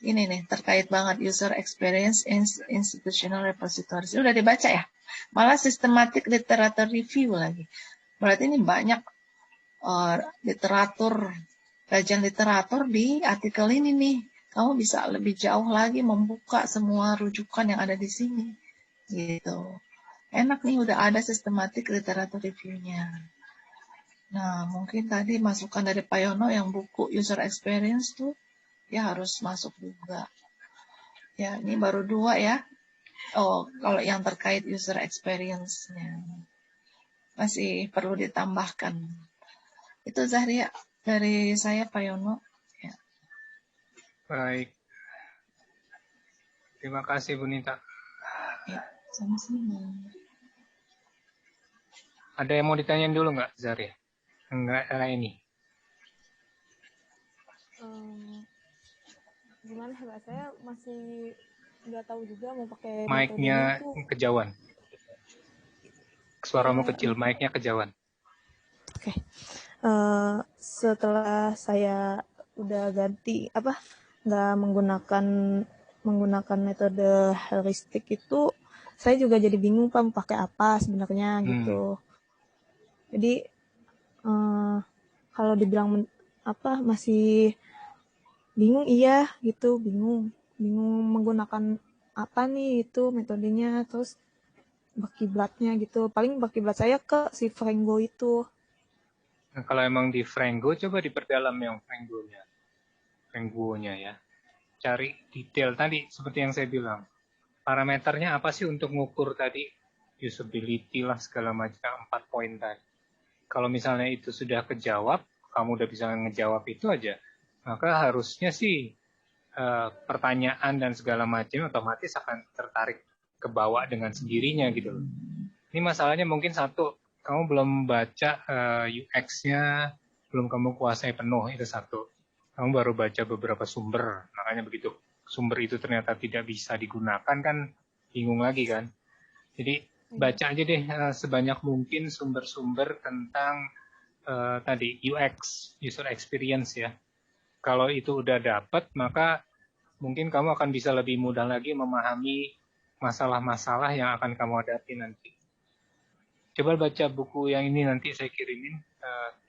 ini nih, terkait banget user experience institutional repositories. Udah dibaca ya? Malah systematic literature review lagi. Berarti ini banyak literatur, kajian literatur di artikel ini nih. Kamu bisa lebih jauh lagi membuka semua rujukan yang ada di sini. Gitu. Enak nih, udah ada systematic literature review-nya. Nah, mungkin tadi masukan dari Pak Yono yang buku user experience tuh, ya harus masuk juga. Ya, ini baru 2 ya. Oh, kalau yang terkait user experience-nya. Masih perlu ditambahkan. Itu Zahria dari saya, Pak Yono. Ya. Baik. Terima kasih Bu Nita. Ya, sama-sama. Ada yang mau ditanyain dulu nggak, Zaria? Enggak, ini. Gimana ya, Pak? Saya masih nggak tahu juga mau pakai Mic-nya metodenya tuh. kejauhan. Suaramu kecil, mic-nya kejauhan. Oke. Setelah saya udah ganti nggak menggunakan metode heuristik itu, saya juga jadi bingung Pak mau pakai apa sebenarnya gitu. Jadi kalau dibilang masih bingung, iya gitu, bingung menggunakan apa nih itu metodenya, terus berkiblatnya gitu. Paling berkiblat saya ke si Frango itu. Nah, kalau emang di Frango, coba diperdalam yang Frango-nya ya. Cari detail tadi, seperti yang saya bilang. Parameternya apa sih untuk ngukur tadi? Usability lah, segala macam, 4 poin tadi. Kalau misalnya itu sudah kejawab, kamu udah bisa ngejawab itu aja, maka harusnya sih pertanyaan dan segala macam otomatis akan tertarik ke bawah dengan sendirinya gitu loh. Ini masalahnya mungkin satu, kamu belum baca UX-nya, belum kamu kuasai penuh, itu satu. Kamu baru baca beberapa sumber, makanya begitu sumber itu ternyata tidak bisa digunakan, kan bingung lagi kan. Jadi baca aja deh sebanyak mungkin sumber-sumber tentang tadi UX, user experience ya. Kalau itu udah dapat, maka mungkin kamu akan bisa lebih mudah lagi memahami masalah-masalah yang akan kamu hadapi nanti. Coba baca buku yang ini, nanti saya kirimin.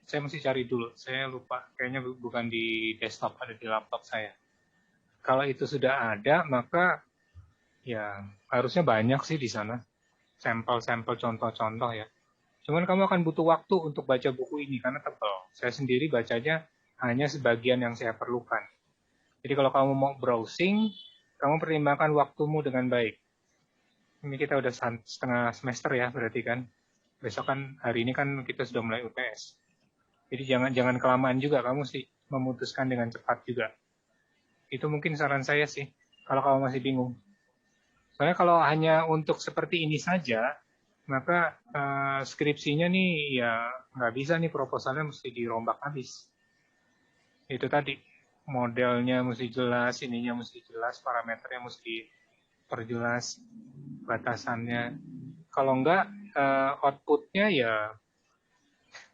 Saya mesti cari dulu, saya lupa. Kayaknya bukan di desktop, ada di laptop saya. Kalau itu sudah ada, maka ya harusnya banyak sih di sana. Sampel-sampel contoh-contoh ya. Cuman kamu akan butuh waktu untuk baca buku ini karena tebal. Saya sendiri bacanya hanya sebagian yang saya perlukan. Jadi kalau kamu mau browsing, kamu pertimbangkan waktumu dengan baik. Ini kita udah setengah semester ya berarti kan. Besok kan hari ini kan kita sudah mulai UTS. Jadi jangan kelamaan juga, kamu sih memutuskan dengan cepat juga. Itu mungkin saran saya sih, kalau kamu masih bingung. Soalnya kalau hanya untuk seperti ini saja, maka skripsinya nih ya nggak bisa nih, proposalnya mesti dirombak habis. Itu tadi, modelnya mesti jelas, ininya mesti jelas, parameternya mesti perjelas, batasannya. Kalau enggak, outputnya ya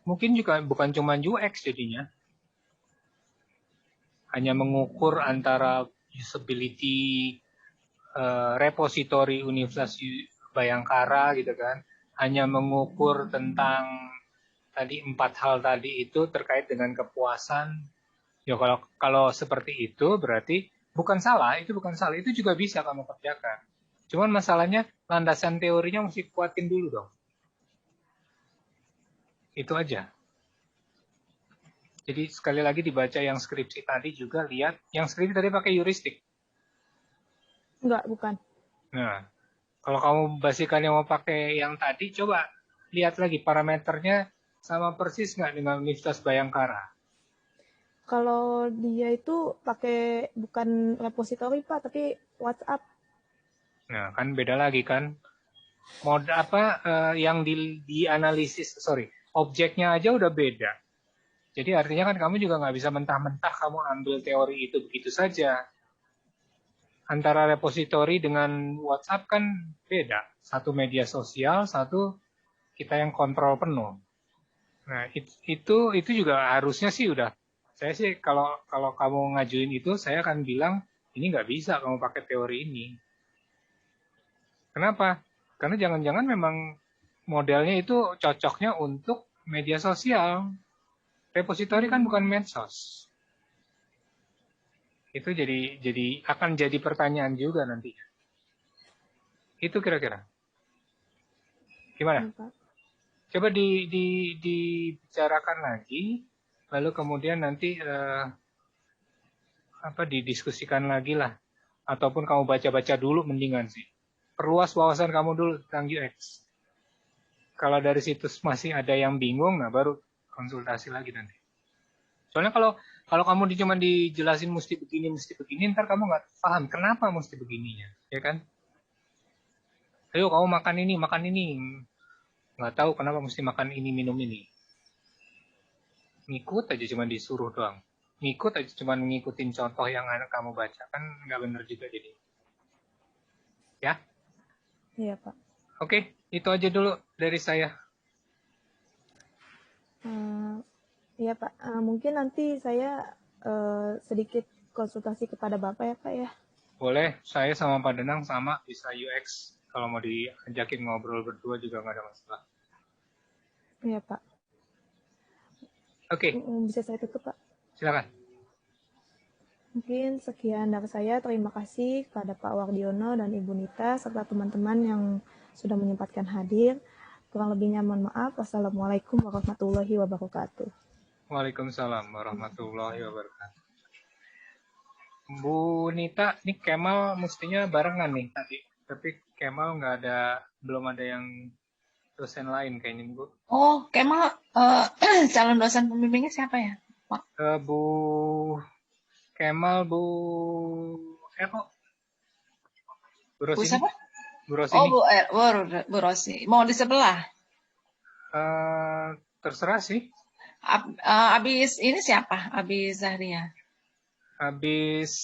mungkin juga bukan cuma UX jadinya. Hanya mengukur antara usability repository Universitas Bayangkara gitu kan. Hanya mengukur tentang tadi 4 hal tadi itu terkait dengan kepuasan. Ya kalau seperti itu berarti bukan salah, itu juga bisa kamu kerjakan. Cuman masalahnya landasan teorinya mesti kuatin dulu dong. Itu aja. Jadi sekali lagi dibaca yang skripsi tadi juga, lihat. Yang skripsi tadi pakai heuristik. Enggak, bukan. Nah, kalau kamu basikannya mau pakai yang tadi, coba lihat lagi parameternya sama persis nggak dengan Universitas Bayangkara. Kalau dia itu pakai bukan repository Pak, tapi WhatsApp. Nah, kan beda lagi kan. Mode apa yang dianalisis, objeknya aja udah beda. Jadi artinya kan kamu juga nggak bisa mentah-mentah kamu ambil teori itu begitu saja. Antara repository dengan WhatsApp kan beda. Satu media sosial, satu kita yang kontrol penuh. Nah, itu juga harusnya sih udah Saya sih kalau kamu ngajuin itu, saya akan bilang ini nggak bisa kamu pakai teori ini. Kenapa? Karena jangan-jangan memang modelnya itu cocoknya untuk media sosial. Repositori kan bukan medsos. Itu jadi akan jadi pertanyaan juga nantinya. Itu kira-kira. Gimana? Iya, Pak. Coba dibicarakan lagi, lalu kemudian nanti didiskusikan lagi lah. Ataupun kamu baca-baca dulu mendingan sih. Perluas wawasan kamu dulu tentang UX. Kalau dari situ masih ada yang bingung, nah baru konsultasi lagi nanti. Soalnya kalau kamu cuma dijelasin mesti begini, ntar kamu nggak paham kenapa mesti begininya, ya kan? Ayo kamu makan ini, nggak tahu kenapa mesti makan ini, minum ini. Ngikut aja cuma disuruh doang. Ngikut aja cuma ngikutin contoh yang kamu baca, kan nggak bener juga jadi. Ya? Iya, Pak. Oke, itu aja dulu dari saya. Iya, Pak. Mungkin nanti saya sedikit konsultasi kepada Bapak ya, Pak ya. Boleh, saya sama Pak Denang sama bisa UX. Kalau mau diajakin ngobrol berdua juga nggak ada masalah. Iya, Pak. Oke, Bisa saya tutup, Pak? silakan. Mungkin sekian dari saya. Terima kasih kepada Pak Wardiono dan Ibu Nita serta teman-teman yang sudah menyempatkan hadir. Kurang lebihnya mohon maaf. Wassalamualaikum warahmatullahi wabarakatuh. Waalaikumsalam warahmatullahi wabarakatuh. Bu Nita, ini Kemal mestinya barengan nih tadi. Tapi Kemal belum ada yang dosen lain kayaknya, Bu. Oh, Kemal, calon dosen pembimbingnya siapa ya? Pak? Bu Kemal, Bu kok? Bu Bu Rosini. siapa? Bu Rosini. Oh, Bu Rosi. Mau di sebelah? Terserah sih. Abis ini siapa? Abis Zahria. Habis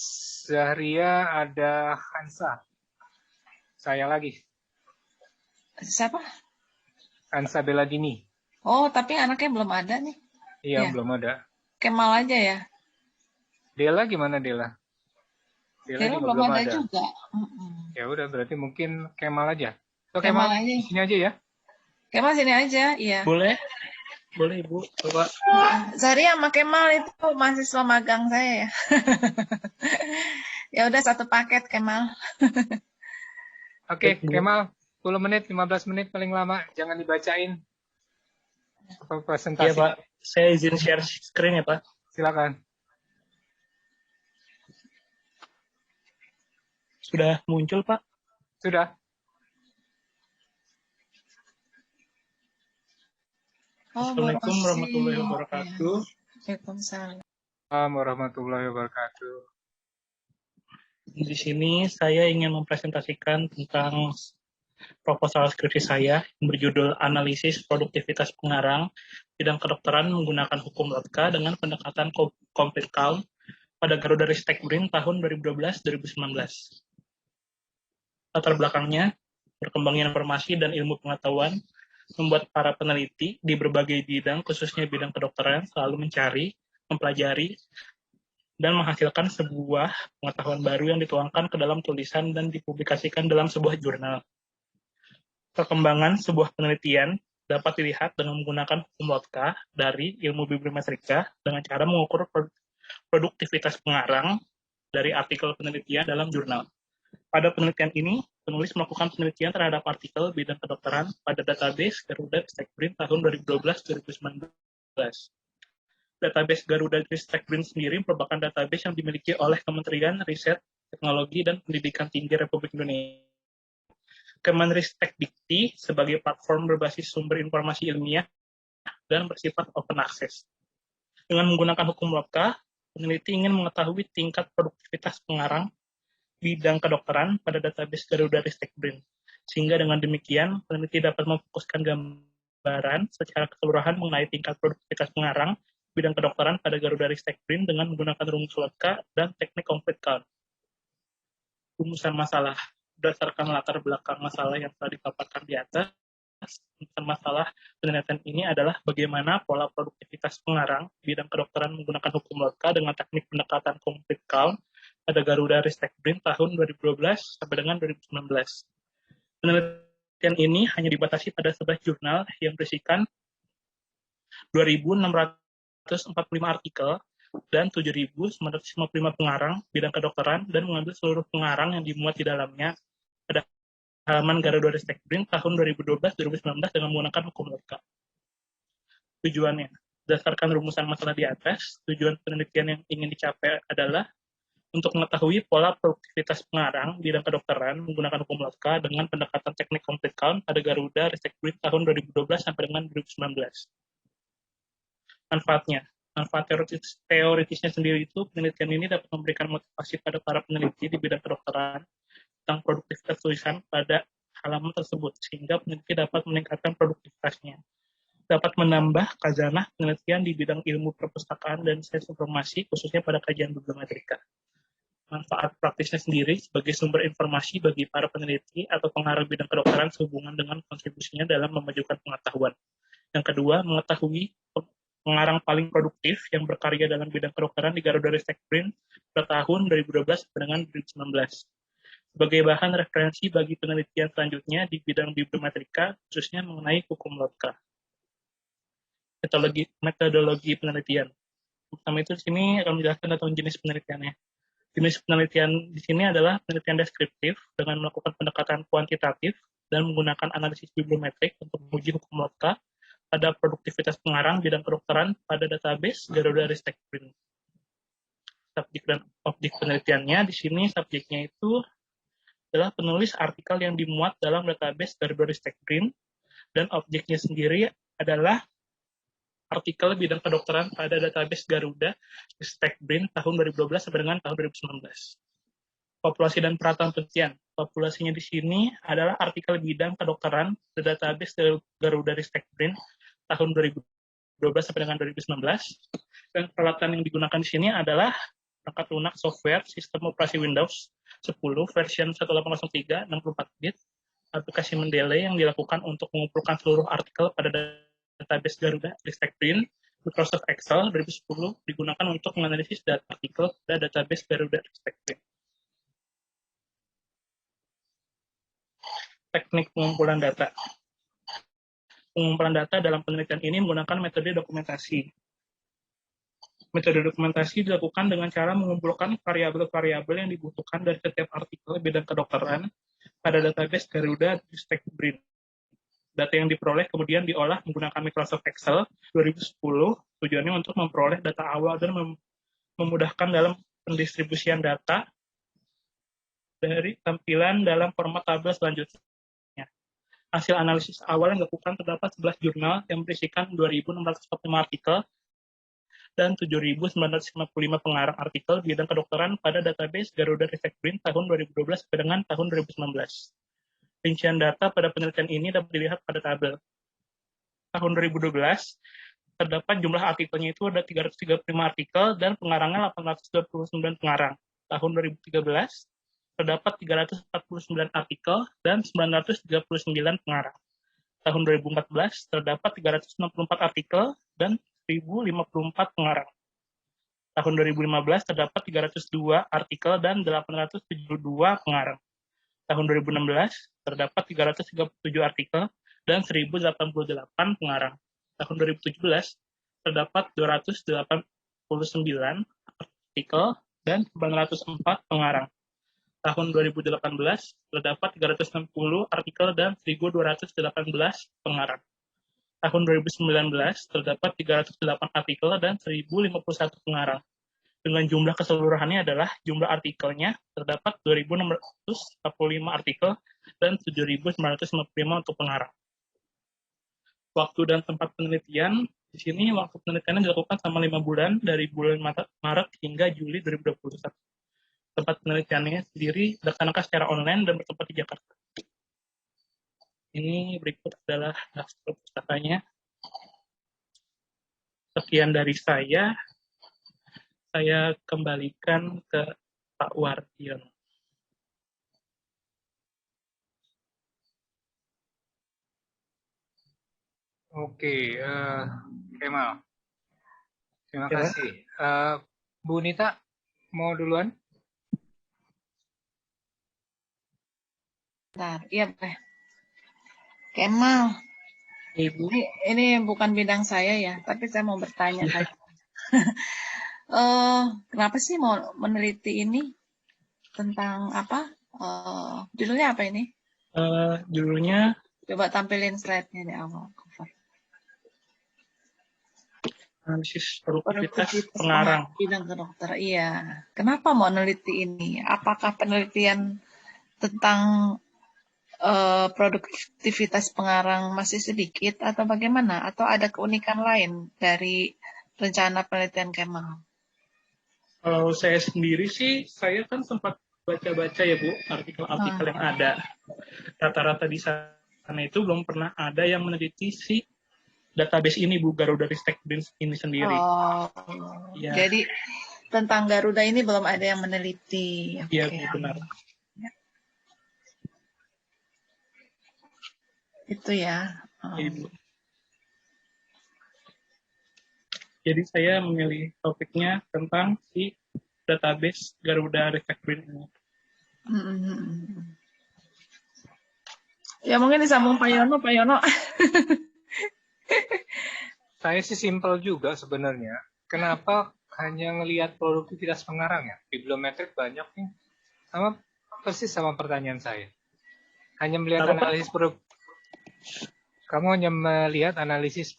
Zahria ada Hansa. Saya lagi. Siapa? Hansa Beladini. Oh, tapi anaknya belum ada nih. Iya, Ya. belum ada. Kemal aja ya. Dela gimana Dela? Dela juga belum ada juga. Ya udah, berarti mungkin Kemal aja. So, Kemal Kemal aja. di sini aja ya. Kemal sini aja, iya. Boleh Ibu, coba. Zahria sama Kemal itu mahasiswa magang saya ya. Ya udah satu paket Kemal. Oke, Kemal, 10 menit, 15 menit paling lama. Jangan dibacain. Presentasi. Iya Pak, saya izin share screen ya Pak. Silakan. Sudah muncul Pak? Sudah. Assalamualaikum warahmatullahi wabarakatuh. Waalaikumsalam. Warahmatullahi wabarakatuh. Di sini saya ingin mempresentasikan tentang proposal skripsi saya yang berjudul Analisis Produktivitas Pengarang Bidang Kedokteran Menggunakan Hukum LOTKA dengan Pendekatan Complete Count pada Garuda-Ristek BRIN tahun 2012-2019. Latar belakangnya, berkembangnya informasi dan ilmu pengetahuan membuat para peneliti di berbagai bidang, khususnya bidang kedokteran, selalu mencari, mempelajari, dan menghasilkan sebuah pengetahuan baru yang dituangkan ke dalam tulisan dan dipublikasikan dalam sebuah jurnal. Perkembangan sebuah penelitian dapat dilihat dengan menggunakan hukum LOTKA dari ilmu bibliometrika dengan cara mengukur produktivitas pengarang dari artikel penelitian dalam jurnal. Pada penelitian ini, penulis melakukan penelitian terhadap artikel bidang kedokteran pada database Garuda-Ristek BRIN tahun 2012-2019. Database Garuda-Ristek BRIN sendiri merupakan database yang dimiliki oleh Kementerian Riset, Teknologi, dan Pendidikan Tinggi Republik Indonesia. Kemenristek Dikti sebagai platform berbasis sumber informasi ilmiah dan bersifat open access. Dengan menggunakan hukum LOTKA, peneliti ingin mengetahui tingkat produktivitas pengarang bidang kedokteran pada database Garuda-Ristek BRIN. Sehingga dengan demikian, peneliti dapat memfokuskan gambaran secara keseluruhan mengenai tingkat produktivitas pengarang bidang kedokteran pada Garuda-Ristek BRIN dengan menggunakan rumus LOTKA dan teknik complete count. Rumusan masalah. Berdasarkan latar belakang masalah yang telah dipaparkan di atas, masalah penelitian ini adalah bagaimana pola produktivitas pengarang bidang kedokteran menggunakan hukum logika dengan teknik pendekatan complete count pada Garuda Ristek Brin tahun 2012 sampai dengan 2019. Penelitian ini hanya dibatasi pada 11 jurnal yang berisikan 2.645 artikel dan 7.955 pengarang bidang kedokteran dan mengambil seluruh pengarang yang dimuat di dalamnya pada halaman Garuda Ristek Brin tahun 2012-2019 dengan menggunakan hukum logika. Tujuannya, berdasarkan rumusan masalah di atas, tujuan penelitian yang ingin dicapai adalah untuk mengetahui pola produktivitas pengarang bidang kedokteran menggunakan hukum logika dengan pendekatan teknik complete count pada Garuda Ristek Brin tahun 2012 sampai dengan 2019. Manfaat teoritisnya sendiri itu, penelitian ini dapat memberikan motivasi pada para peneliti di bidang kedokteran tentang produktivitas tulisan pada halaman tersebut, sehingga peneliti dapat meningkatkan produktivitasnya. Dapat menambah khazanah penelitian di bidang ilmu perpustakaan dan sains informasi, khususnya pada kajian bibliometrika. Manfaat praktisnya sendiri sebagai sumber informasi bagi para peneliti atau pengarang bidang kedokteran sehubungan dengan kontribusinya dalam memajukan pengetahuan. Yang kedua, mengetahui pengarang paling produktif yang berkarya dalam bidang kedokteran di Garuda Ristek Brin pada tahun 2012 sampai dengan 2019. Sebagai bahan referensi bagi penelitian selanjutnya di bidang bibliometrika, khususnya mengenai hukum logika. Metodologi penelitian. Pertama itu di sini akan menjelaskan tentang jenis penelitiannya. Jenis penelitian di sini adalah penelitian deskriptif dengan melakukan pendekatan kuantitatif dan menggunakan analisis bibliometrik untuk menguji hukum logika pada produktivitas pengarang bidang kedokteran pada database Garuda Ristek Brin. Subjek dan objek penelitiannya di sini subjeknya itu adalah penulis artikel yang dimuat dalam database Garuda Ristek Brin dan objeknya sendiri adalah artikel bidang kedokteran pada database Garuda Ristek Brin tahun 2012 sampai dengan tahun 2019. Populasi dan perataan penelitian. Populasinya di sini adalah artikel bidang kedokteran di database Garuda Ristek Brin tahun 2012 sampai dengan 2019. Dan peralatan yang digunakan di sini adalah perangkat lunak software sistem operasi Windows 10 version 1803 64 bit, aplikasi Mendeley yang dilakukan untuk mengumpulkan seluruh artikel pada database Garuda Ristek Brin, Microsoft Excel 2010 digunakan untuk menganalisis data artikel pada database Garuda Ristek Brin. Teknik pengumpulan data. Pengumpulan data dalam penelitian ini menggunakan metode dokumentasi. Metode dokumentasi dilakukan dengan cara mengumpulkan variabel-variabel yang dibutuhkan dari setiap artikel bidang kedokteran pada database Garuda Ristek Brin. Data yang diperoleh kemudian diolah menggunakan Microsoft Excel 2010, tujuannya untuk memperoleh data awal dan memudahkan dalam pendistribusian data dari tampilan dalam format tabel selanjutnya. Hasil analisis awal yang dilakukan terdapat 11 jurnal yang berisikan 2.645 artikel dan 7.955 pengarang artikel bidang kedokteran pada database Garuda Ristek Brin tahun 2012 sampai dengan tahun 2019. Rincian data pada penelitian ini dapat dilihat pada tabel. Tahun 2012, terdapat jumlah artikelnya itu ada 335 artikel dan pengarangnya 829 pengarang. Tahun 2013, terdapat 349 artikel dan 939 pengarang. Tahun 2014, terdapat 364 artikel dan 1.054 pengarang. Tahun 2015, terdapat 302 artikel dan 872 pengarang. Tahun 2016, terdapat 337 artikel dan 1.088 pengarang. Tahun 2017, terdapat 289 artikel dan 904 pengarang. Tahun 2018, terdapat 360 artikel dan 1.218 pengarang. Tahun 2019, terdapat 308 artikel dan 1.051 pengarang. Dengan jumlah keseluruhannya adalah jumlah artikelnya terdapat 2.645 artikel dan 7.955 untuk pengarang. Waktu dan tempat penelitian, di sini waktu penelitiannya dilakukan selama 5 bulan dari bulan Maret hingga Juli 2021. Tempat penelitiannya sendiri dilaksanakan secara online dan bertempat di Jakarta. Ini berikut adalah daftar pustakanya. Sekian dari saya kembalikan ke Pak Wardion. Oke, Kemal, terima Ya, kasih. Bu Nita, mau duluan? Bentar. Iya, boleh. Kemal, Ibu. ini bukan bidang saya ya, tapi saya mau bertanya Ya, tadi. Kenapa sih mau meneliti ini tentang apa? Judulnya apa ini? judulnya Coba tampilin slide-nya di awal cover. analisis produktivitas Produktivitas pengarang. bidang kedokter. Iya. Kenapa mau meneliti ini? Apakah penelitian tentang produktivitas pengarang masih sedikit atau bagaimana? Atau ada keunikan lain dari rencana penelitian Kemal? Kalau saya sendiri sih, saya kan sempat baca-baca ya Bu, artikel-artikel yang ada. Rata-rata di sana itu belum pernah ada yang meneliti si database ini Bu, Garuda Ristek ini sendiri. Oh, Ya, jadi tentang Garuda ini belum ada yang meneliti. iya Oke. Bu, benar. Itu ya. Iya, Bu. Jadi saya memilih topiknya tentang si database Garuda Ristek ini. Ya mungkin disambung Pak Yono. Pak Yono. Saya sih simpel juga sebenarnya. Kenapa hanya ngelihat produktivitas pengarang ya? Bibliometrik banyak nih. Persis sama pertanyaan saya. Hanya melihat Apa, Pak? analisis kamu hanya melihat analisis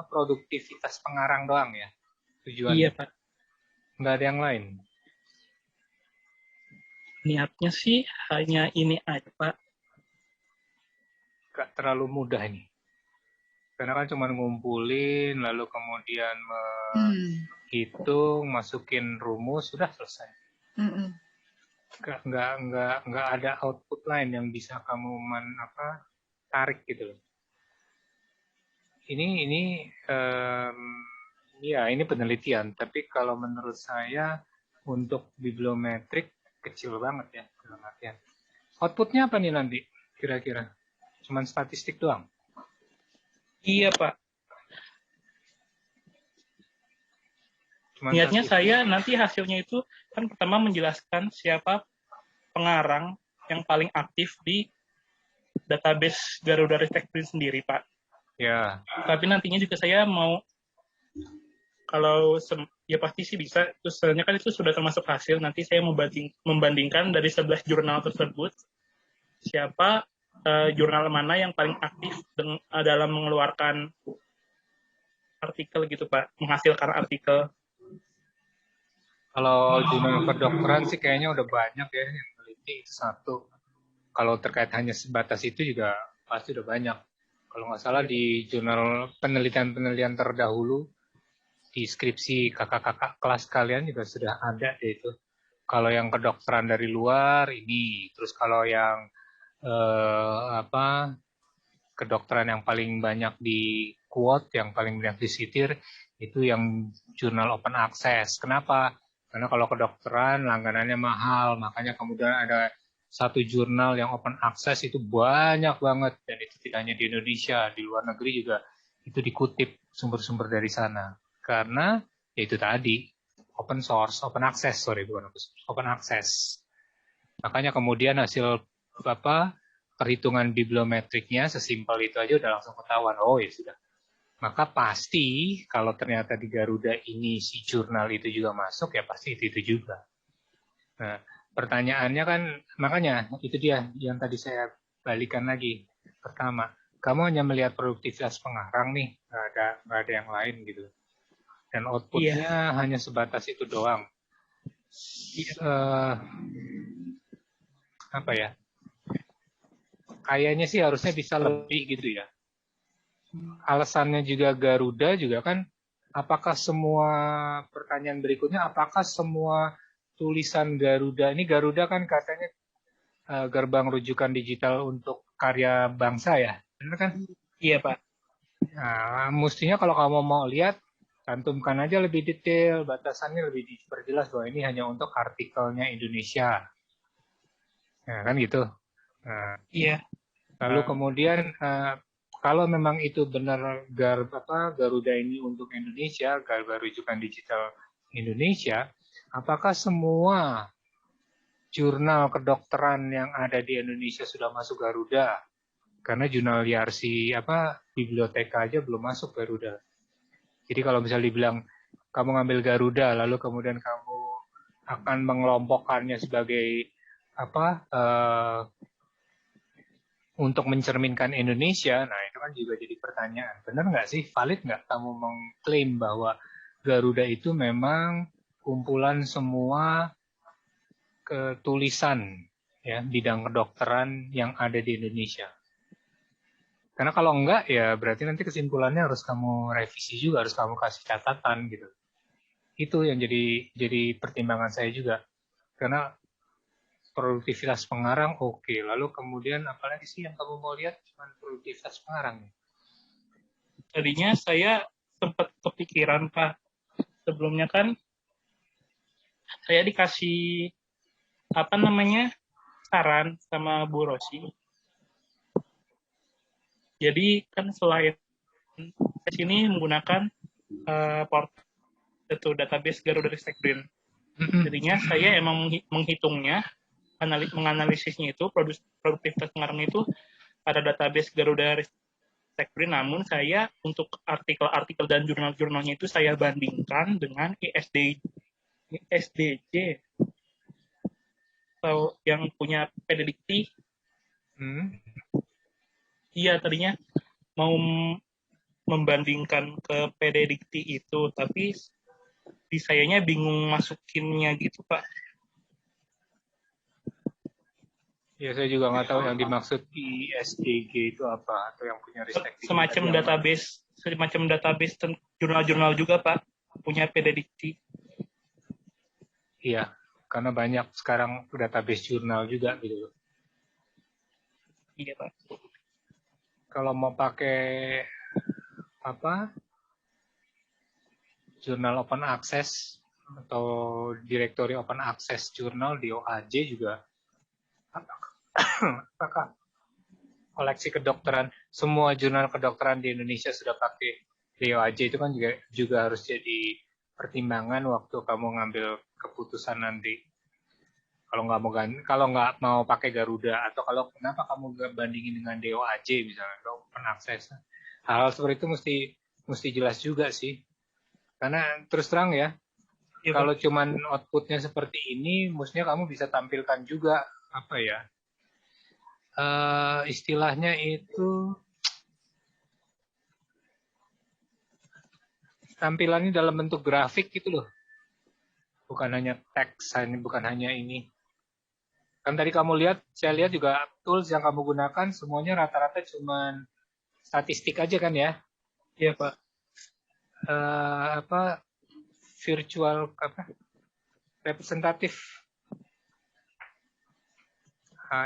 produktivitas pengarang doang ya tujuannya? Iya Pak. Nggak ada yang lain? Niatnya sih hanya ini aja Pak. Nggak terlalu mudah ini. Karena kan cuma ngumpulin, lalu kemudian menghitung, masukin rumus, sudah selesai. Nggak ada output lain yang bisa kamu tarik gitu loh. Ini penelitian, tapi kalau menurut saya untuk bibliometrik kecil banget ya dalam artian. Outputnya apa nih nanti kira-kira? Cuman statistik doang? Iya Pak. Cuman Niatnya statistik. saya nanti hasilnya itu kan pertama menjelaskan siapa pengarang yang paling aktif di database Garuda Ristek sendiri Pak. Ya. Tapi nantinya juga saya mau kalau ya pasti sih bisa. Terus soalnya kan itu sudah termasuk hasil. Nanti saya membandingkan dari 11 jurnal tersebut siapa jurnal mana yang paling aktif dalam mengeluarkan artikel gitu Pak, menghasilkan artikel. Kalau jurnal kedokteran sih kayaknya udah banyak ya yang meneliti itu satu. Kalau terkait hanya sebatas itu juga pasti udah banyak. Kalau nggak salah di jurnal penelitian-penelitian terdahulu di skripsi kakak-kakak kelas kalian juga sudah ada deh itu. Kalau yang kedokteran dari luar ini, terus kalau yang kedokteran yang paling banyak di quote, yang paling banyak disitir itu yang jurnal open access. Kenapa? Karena kalau kedokteran langganannya mahal, makanya kemudian ada satu jurnal yang open access itu banyak banget, dan itu tidak hanya di Indonesia, di luar negeri juga itu dikutip sumber-sumber dari sana. Karena ya itu tadi open source, open access, open access. Makanya kemudian hasil perhitungan bibliometriknya sesimpel itu aja udah langsung ketahuan. Oh ya sudah. Maka pasti kalau ternyata di Garuda ini si jurnal itu juga masuk, ya pasti itu juga. Nah, pertanyaannya kan, makanya itu dia yang tadi saya balikan lagi. Pertama, kamu hanya melihat produktivitas pengarang nih, nggak ada yang lain gitu. Dan outputnya hanya sebatas itu doang. Apa ya? Kayaknya sih harusnya bisa lebih gitu ya. Alasannya juga Garuda juga kan, apakah semua pertanyaan berikutnya, apakah semua tulisan Garuda, ini Garuda kan katanya gerbang rujukan digital untuk karya bangsa ya, benar kan? Iya Pak. Nah, mestinya kalau kamu mau lihat, cantumkan aja lebih detail, batasannya lebih diperjelas bahwa ini hanya untuk artikelnya Indonesia. Nah, kan gitu. Nah, iya. lalu kemudian kalau memang itu benar Garuda ini untuk Indonesia, Garba Rujukan Digital Indonesia, apakah semua jurnal kedokteran yang ada di Indonesia sudah masuk Garuda? Karena jurnal YRC biblioteka aja belum masuk Garuda. Jadi kalau misalnya dibilang kamu ngambil Garuda, lalu kemudian kamu akan mengelompokkannya sebagai untuk mencerminkan Indonesia, nah itu kan juga jadi pertanyaan. Benar nggak sih, valid nggak kamu mengklaim bahwa Garuda itu memang kumpulan semua ketulisan ya bidang kedokteran yang ada di Indonesia? Karena kalau enggak ya berarti nanti kesimpulannya harus kamu revisi juga, harus kamu kasih catatan gitu. Itu yang jadi pertimbangan saya juga. Karena produktivitas pengarang oke. Lalu kemudian apalagi sih yang kamu mau lihat? Cuma produktivitas pengarang. Tadinya saya sempat kepikiran, Pak. Sebelumnya kan saya dikasih saran sama Bu Rosi. Jadi kan selain sini menggunakan database Garuda Ristekbrin. Jadinya saya emang menghitungnya, menganalisisnya itu produktivitas pengarang itu pada database Garuda Ristekbrin. Namun saya untuk artikel-artikel dan jurnal-jurnalnya itu saya bandingkan dengan ISDJ atau yang punya PDDikti. Iya, tadinya mau membandingkan ke PDDikti itu, tapi di sayanya bingung masukinnya gitu, Pak. Ya, saya juga nggak tahu yang dimaksud ISDG itu apa, atau yang punya Ristek. Semacam database jurnal-jurnal juga, Pak, punya PDDikti. Iya, karena banyak sekarang database jurnal juga gitu. Iya, Pak. Kalau mau pakai jurnal open access atau direktori open access jurnal di OAJ juga, apakah koleksi kedokteran, semua jurnal kedokteran di Indonesia sudah pakai di OAJ, itu kan juga harus jadi pertimbangan waktu kamu ngambil keputusan nanti. Kalau nggak mau pakai Garuda, atau kalau kenapa kamu bandingin dengan DOAJ misalnya, open access, hal seperti itu mesti jelas juga sih. Karena terus terang ya, kalau cuman outputnya seperti ini, mestinya kamu bisa tampilkan juga istilahnya itu tampilannya dalam bentuk grafik gitu loh, bukan hanya teks, bukan hanya ini. Kan tadi saya lihat juga tools yang kamu gunakan semuanya rata-rata cuman statistik aja kan ya? Iya, Pak. Virtual representatif.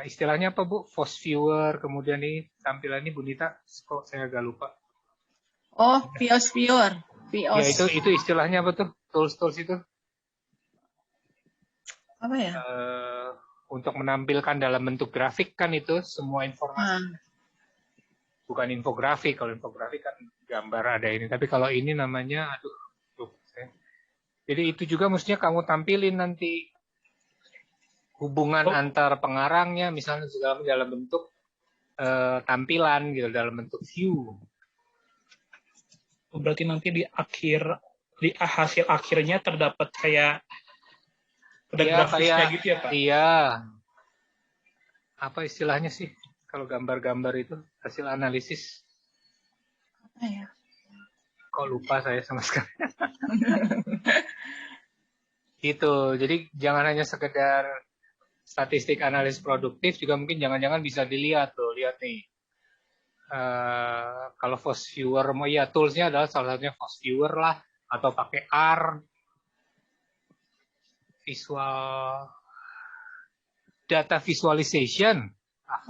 Istilahnya apa, Bu? Force viewer, kemudian ini tampilan ini Bu Nita, kok saya agak lupa. Oh, Vios viewer. Ya, itu istilahnya apa tuh? Tools itu? Apa ya? Untuk menampilkan dalam bentuk grafik kan itu semua informasi. Bukan infografik. Kalau infografik kan gambar ada ini. Tapi kalau ini namanya, jadi itu juga mestinya kamu tampilin nanti hubungan antar pengarangnya, misalnya segala dalam bentuk tampilan gitu, dalam bentuk view. Berarti nanti di hasil akhirnya terdapat kayak grafisnya gitu ya, Pak? Iya. Apa istilahnya sih kalau gambar-gambar itu hasil analisis? Apa ya? Kok lupa saya sama sekali. Gitu. Jadi jangan hanya sekedar statistik analisis produktif, juga mungkin jangan-jangan bisa dilihat tuh. Lihat nih. Kalau Force Viewer, toolsnya adalah salah satunya Force Viewer lah, atau pakai R, data visualization.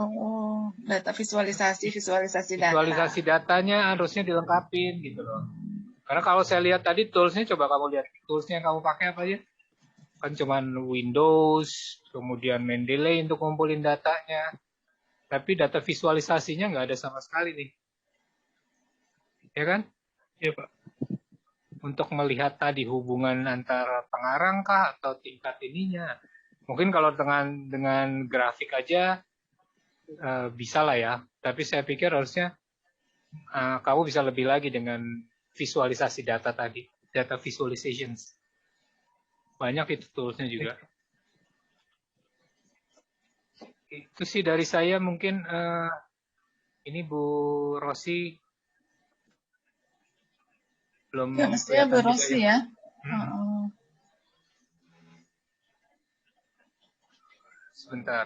Oh, data visualisasi data. Visualisasi datanya harusnya dilengkapin gitu loh. Karena kalau saya lihat tadi toolsnya, coba kamu lihat toolsnya yang kamu pakai apa aja? Kan cuman Windows, kemudian Mendeley untuk ngumpulin datanya. Tapi data visualisasinya nggak ada sama sekali nih. ya kan? Iya, Pak. Untuk melihat tadi hubungan antara pengarang kah atau tingkat ininya. Mungkin kalau dengan grafik aja bisa lah ya. Tapi saya pikir harusnya kamu bisa lebih lagi dengan visualisasi data tadi, data visualizations. Banyak itu toolsnya juga. Itu sih dari saya mungkin. Ini Bu Rosi belum Ya, mestinya kelihatan juga Rosi ya. ya. Sebentar.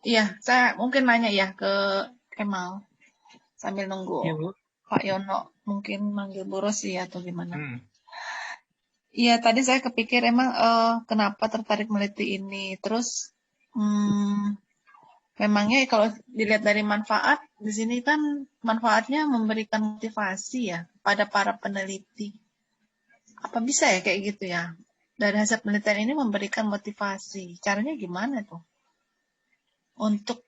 Iya, saya mungkin nanya ya ke Kemal sambil nunggu Iya, Bu. Pak Yono mungkin manggil Bu Rosi atau gimana. Hmm. Iya, tadi saya kepikir emang kenapa tertarik meneliti ini. Terus memangnya kalau dilihat dari manfaat, di sini kan manfaatnya memberikan motivasi ya pada para peneliti. Apa bisa ya kayak gitu ya? Dari hasil penelitian ini memberikan motivasi. Caranya gimana tuh? Untuk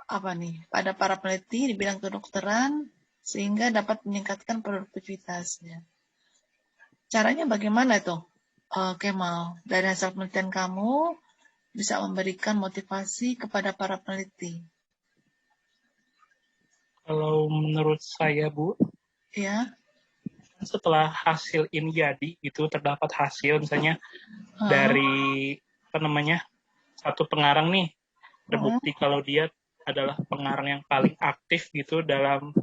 apa nih? Pada para peneliti di bidang kedokteran sehingga dapat meningkatkan produktivitasnya. Caranya bagaimana tuh, Kemal? Dari hasil penelitian kamu bisa memberikan motivasi kepada para peneliti. Kalau menurut saya, Bu, Ya. setelah hasil ini jadi, itu terdapat hasil misalnya dari satu pengarang nih, terbukti kalau dia adalah pengarang yang paling aktif gitu dalam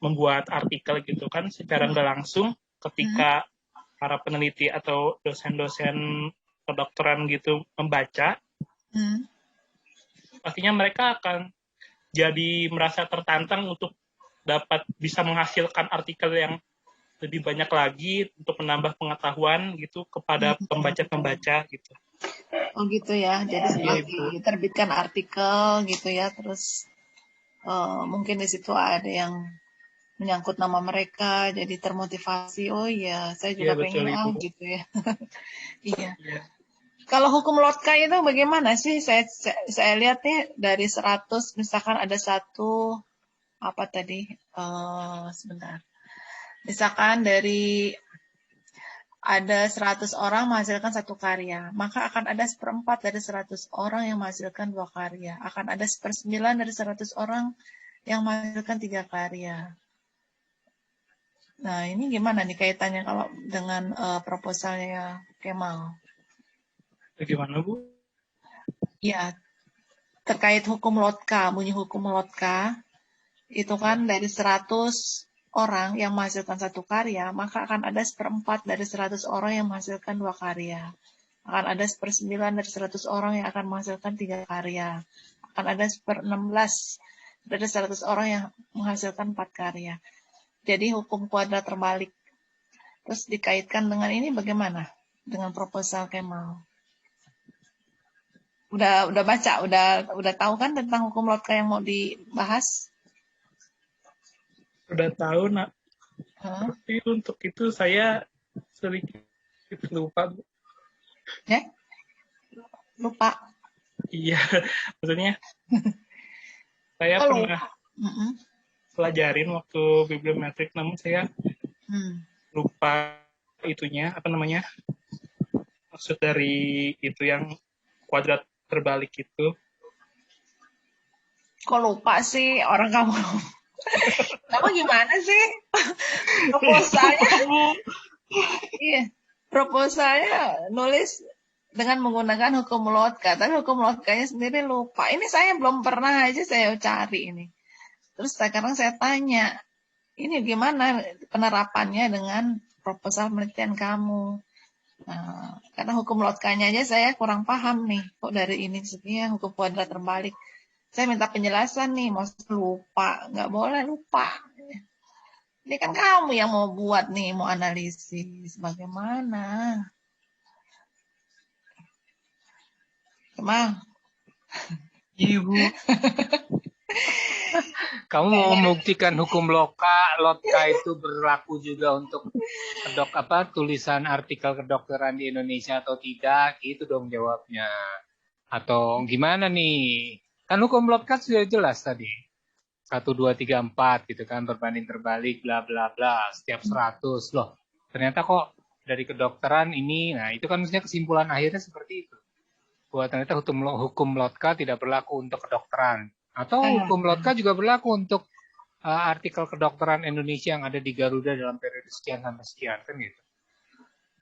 membuat artikel gitu kan, secara nggak langsung ketika para peneliti atau dosen-dosen kedokteran gitu membaca, pastinya mereka akan jadi merasa tertantang untuk dapat bisa menghasilkan artikel yang lebih banyak lagi untuk menambah pengetahuan gitu kepada pembaca-pembaca gitu. Oh gitu ya, jadi setelah diterbitkan artikel gitu ya, terus mungkin di situ ada yang menyangkut nama mereka, jadi termotivasi. Oh iya, saya juga pengen gitu ya. Iya. Kalau hukum Lotka itu bagaimana sih? Saya lihat nih dari 100 misalkan ada satu apa tadi? Sebentar. Misalkan dari ada 100 orang menghasilkan satu karya, maka akan ada 1/4 dari 100 orang yang menghasilkan 2 karya. Akan ada 1/9 dari 100 orang yang menghasilkan 3 karya. Nah, ini gimana nih kaitannya kalau dengan proposalnya Kemal? Bagaimana, Bu? Ya, terkait hukum Lotka, bunyi hukum Lotka, itu kan dari 100 orang yang menghasilkan satu karya, maka akan ada 1/4 dari 100 orang yang menghasilkan 2 karya. Akan ada 1/9 dari 100 orang yang akan menghasilkan 3 karya. Akan ada 1/16 dari 100 orang yang menghasilkan 4 karya. Jadi hukum kuadrat terbalik. Terus dikaitkan dengan ini bagaimana? Dengan proposal Kemal. Udah baca, udah tahu kan tentang hukum Lotka yang mau dibahas? Udah tahu, nak. Tapi untuk itu saya sedikit lupa. Ya? Lupa? Iya, maksudnya saya pernah pelajarin waktu bibliometrik, namun saya lupa itunya, maksud dari itu yang kuadrat terbalik itu. Kok lupa sih orang kamu? Kamu gimana sih? Proposalnya, iya, proposalnya nulis dengan menggunakan hukum Lotka, tapi hukum Lotkanya sendiri lupa. Ini saya belum pernah aja saya cari ini. Terus sekarang saya tanya, ini gimana penerapannya dengan proposal penelitian kamu? Nah, karena hukum Lotkanya aja saya kurang paham nih, kok dari ini sebenarnya hukum kuadrat terbalik. Saya minta penjelasan nih, mau lupa, nggak boleh lupa. Ini kan kamu yang mau buat nih, mau analisis, bagaimana? Kemal? Ibu. Kamu mau membuktikan hukum Lotka itu berlaku juga untuk tulisan artikel kedokteran di Indonesia atau tidak? Gitu dong jawabnya. Atau gimana nih? Kan hukum Lotka sudah jelas tadi. 1, 2, 3, 4 gitu kan, berbanding terbalik, bla bla bla, setiap 100 loh. Ternyata kok dari kedokteran ini, nah itu kan maksudnya kesimpulan akhirnya seperti itu. Bahwa ternyata hukum Lotka tidak berlaku untuk kedokteran. Atau hukum Lotka juga berlaku untuk artikel kedokteran Indonesia yang ada di Garuda dalam periode sekian sampai sekian, kan gitu.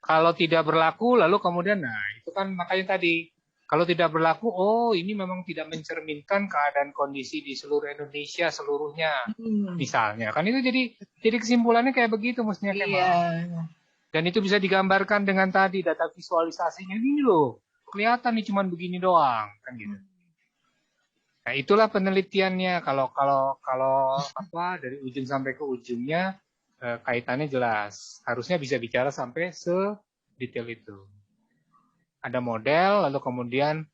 Kalau tidak berlaku, lalu kemudian, nah itu kan makanya tadi, kalau tidak berlaku, oh ini memang tidak mencerminkan keadaan kondisi di seluruh Indonesia seluruhnya, misalnya. Kan itu jadi kesimpulannya kayak begitu mestinya Kemal. Iya. Dan itu bisa digambarkan dengan tadi data visualisasinya ini loh, kelihatan nih cuman begini doang, kan gitu. Nah itulah penelitiannya. Kalau apa dari ujung sampai ke ujungnya kaitannya jelas. Harusnya bisa bicara sampai sedetail itu. Ada model, lalu kemudian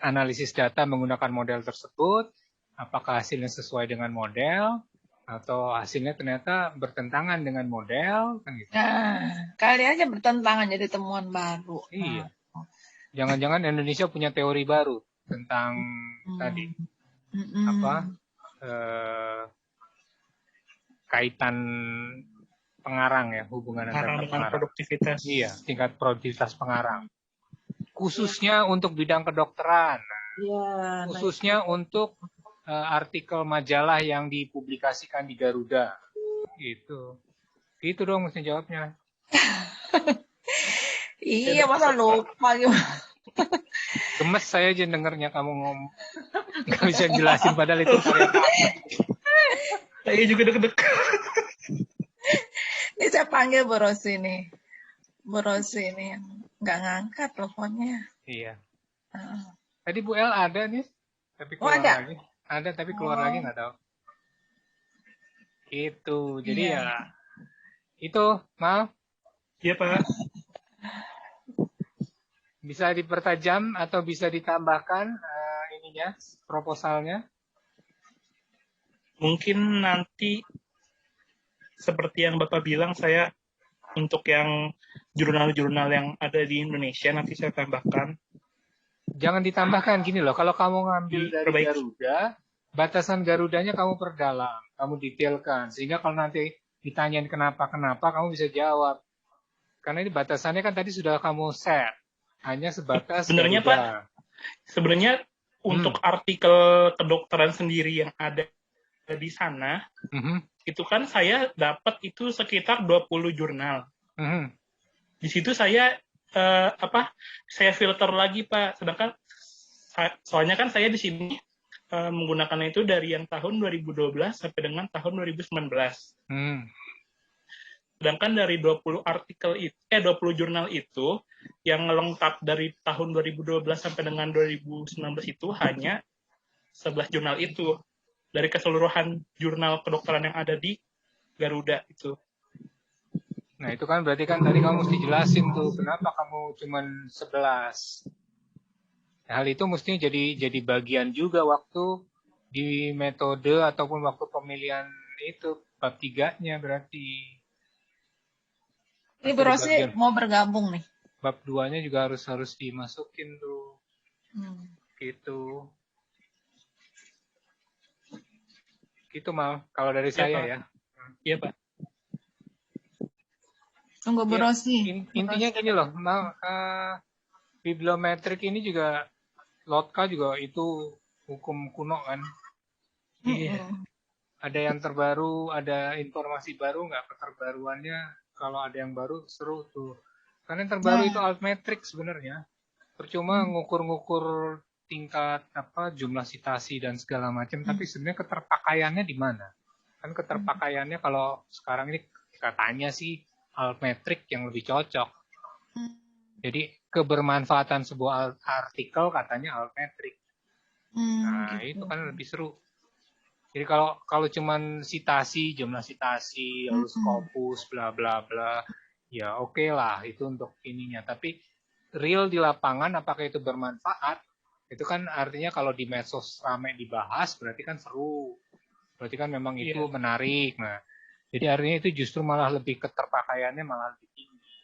analisis data menggunakan model tersebut, apakah hasilnya sesuai dengan model, atau hasilnya ternyata bertentangan dengan model, kan gitu. Nah, kali aja bertentangan jadi temuan baru. Iya. Jangan-jangan Indonesia punya teori baru tentang tadi apa kaitan pengarang ya, hubungan antara dengan produktivitas. Iya, tingkat produktivitas pengarang. Khususnya untuk bidang kedokteran. Iya. Khususnya untuk artikel majalah yang dipublikasikan di Garuda. Gitu dong mesti jawabnya. Iya, masa lupa gimana? Gemes saya aja dengernya kamu ngomong. Gak bisa jelasin padahal itu karya kamu. Saya juga deg-degan. Ini saya panggil Bu Rosi nih. Bu Rosi ini yang nggak ngangkat teleponnya. Iya. Tadi Bu El ada nih, tapi keluar lagi. Ada tapi keluar lagi nggak tahu. Itu, jadi ya itu, maaf. Iya Pak. Bisa dipertajam atau bisa ditambahkan ininya, proposalnya? Mungkin nanti seperti yang Bapak bilang, saya untuk yang jurnal-jurnal yang ada di Indonesia nanti saya tambahkan. Jangan ditambahkan gini loh, kalau kamu ngambil dari Garuda, batasan Garudanya kamu perdalam, kamu detailkan, sehingga kalau nanti ditanyain kenapa-kenapa, kamu bisa jawab. Karena ini batasannya kan tadi sudah kamu set, hanya sebatas sebenarnya Garuda. Pak, sebenarnya untuk artikel kedokteran sendiri yang ada di sana, itu kan saya dapat itu sekitar 20 jurnal. Di situ saya saya filter lagi Pak, sedangkan soalnya kan saya di sini menggunakan itu dari yang tahun 2012 sampai dengan tahun 2019. Sedangkan dari 20 jurnal itu yang lengkap dari tahun 2012 sampai dengan 2019 itu hanya 11 jurnal itu dari keseluruhan jurnal kedokteran yang ada di Garuda itu. Nah itu kan berarti kan tadi kamu mesti jelasin tuh kenapa kamu cuman 11. Hal itu mestinya jadi bagian juga waktu di metode ataupun waktu pemilihan itu bab 3-nya berarti. Ini Bu Rosi mau bergabung nih. Bab 2-nya juga harus dimasukin tuh. Gitu. Gitu Mal, kalau dari saya Pak. ya. Iya Pak. Tunggu Bu Rosi. Intinya gini loh, bibliometrik ini juga Lotka juga itu hukum kuno kan. Iya. Ada yang terbaru, ada informasi baru nggak, keterbaruannya kalau ada yang baru seru tuh. Karena yang terbaru itu altmetrik sebenarnya. Percuma ngukur-ngukur tingkat jumlah citasi dan segala macam, tapi sebenarnya keterpakaiannya di mana? Kan keterpakaiannya kalau sekarang ini katanya sih altmetrik yang lebih cocok. Jadi kebermanfaatan sebuah artikel katanya altmetrik. Nah, gitu. Itu kan lebih seru. Jadi kalau cuman citasi, jumlah citasi, lalu Scopus, bla bla bla, ya oke lah itu untuk ininya. Tapi real di lapangan apakah itu bermanfaat? Itu kan artinya kalau di medsos ramai dibahas berarti kan seru. Berarti kan memang itu menarik. Nah, jadi artinya itu justru malah lebih keterpakaiannya malah lebih tinggi.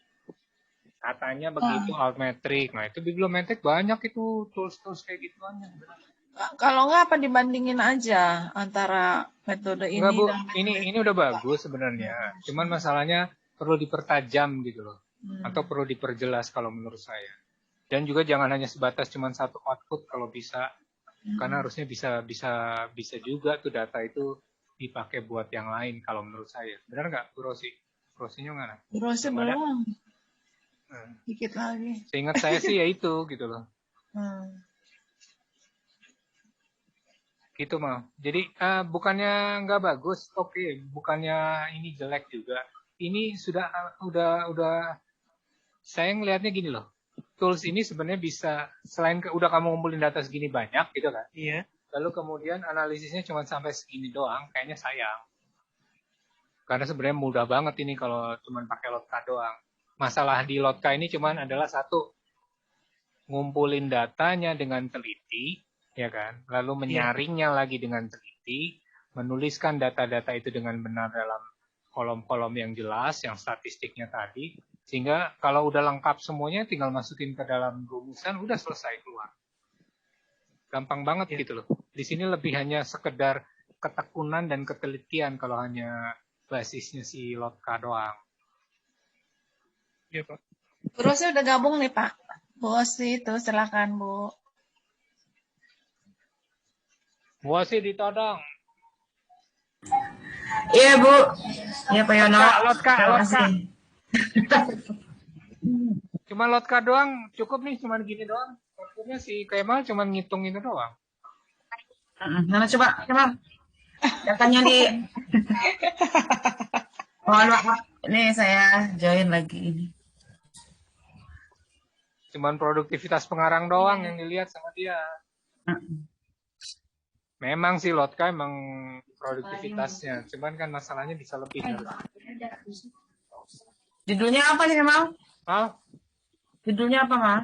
Katanya begitu altmetrik. Nah, itu bibliometrik banyak itu tools-tools kayak gituannya. Kalau nggak apa dibandingin aja antara metode Enggak, ini Bu. dan metode Ini udah bagus sebenarnya. Cuman masalahnya perlu dipertajam gitu loh. Atau perlu diperjelas kalau menurut saya. Dan juga jangan hanya sebatas cuman satu output kalau bisa. Karena harusnya bisa juga tuh data itu dipakai buat yang lain kalau menurut saya. Benar nggak, Bu Rosi? Rosinya mana? Terusnya Belum ada? belum. Dikit lagi. Seingat saya sih ya itu gitu loh. Gitu mah. Jadi bukannya nggak bagus, oke. Bukannya ini jelek juga. Ini udah. Saya ngelihatnya gini loh. Tools ini sebenarnya bisa selain udah kamu ngumpulin data segini banyak gitu kan. Iya. Lalu kemudian analisisnya cuma sampai segini doang, kayaknya sayang. Karena sebenarnya mudah banget ini kalau cuma pakai Lotka doang. Masalah di Lotka ini cuma adalah satu, ngumpulin datanya dengan teliti, ya kan? Lalu menyaringnya lagi dengan teliti, menuliskan data-data itu dengan benar dalam kolom-kolom yang jelas, yang statistiknya tadi, sehingga kalau udah lengkap semuanya tinggal masukin ke dalam rumusan, udah selesai keluar. Gampang banget gitu loh. Di sini lebih hanya sekedar ketekunan dan ketelitian kalau hanya basisnya si Lotka doang. Iya, Pak. Terusnya udah gabung nih Pak. Bu Osi itu silakan Bu. Gua sih ditodong. Iya Bu, iya Pak Yono. Lotka. Terima kasih. Cuma Lotka doang, cukup nih, cuma gini doang. Outputnya si Kemal cuma ngitung itu doang. Mana coba, Kemal? Datanya di... Mohon maaf, ini saya join lagi ini. Cuman produktivitas pengarang doang yang dilihat sama dia. Memang sih Lotka emang produktivitasnya, cuman kan masalahnya bisa lebih dari. Judulnya apa nih Kemal? Judulnya apa Mal?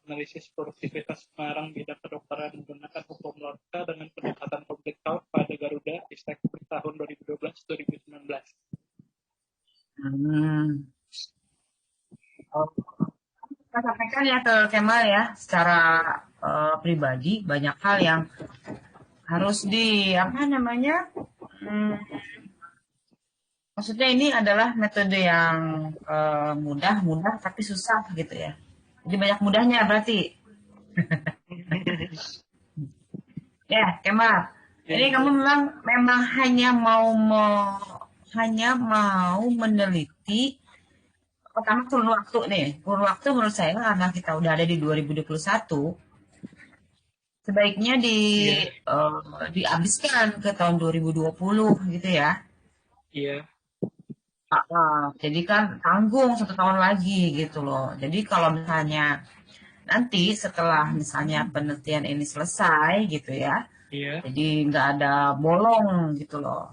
Analisis produktivitas pengarang bidang kedokteran menggunakan hukum Lotka dengan pendekatan public health pada Garuda Istek tahun 2012-2019. Saya sampaikan ya ke Kemal ya, secara pribadi banyak hal yang harus maksudnya ini adalah metode yang mudah tapi susah gitu ya. Jadi banyak mudahnya berarti. Ya, Kemal. Ini kamu memang hanya mau meneliti pertama kurun waktu nih. Kurun waktu menurut saya karena kita udah ada di 2021 sebaiknya dihabiskan ke tahun 2020 gitu ya. Iya. Jadi kan tanggung 1 tahun lagi gitu loh. Jadi kalau misalnya nanti setelah misalnya penelitian ini selesai gitu ya, jadi nggak ada bolong gitu loh.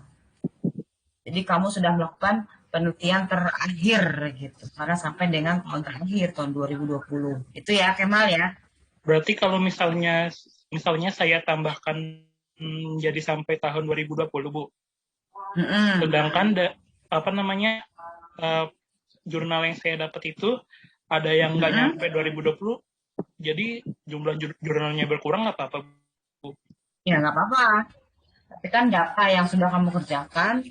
Jadi kamu sudah melakukan penelitian terakhir gitu, maka sampai dengan tahun terakhir tahun 2020 itu ya Kemal ya. Berarti kalau misalnya saya tambahkan jadi sampai tahun 2020 Bu. Sedangkan jurnal yang saya dapat itu ada yang nggak nyampe 2020, jadi jumlah jurnalnya berkurang nggak apa-apa Bu? Ya nggak apa-apa, tapi kan data yang sudah kamu kerjakan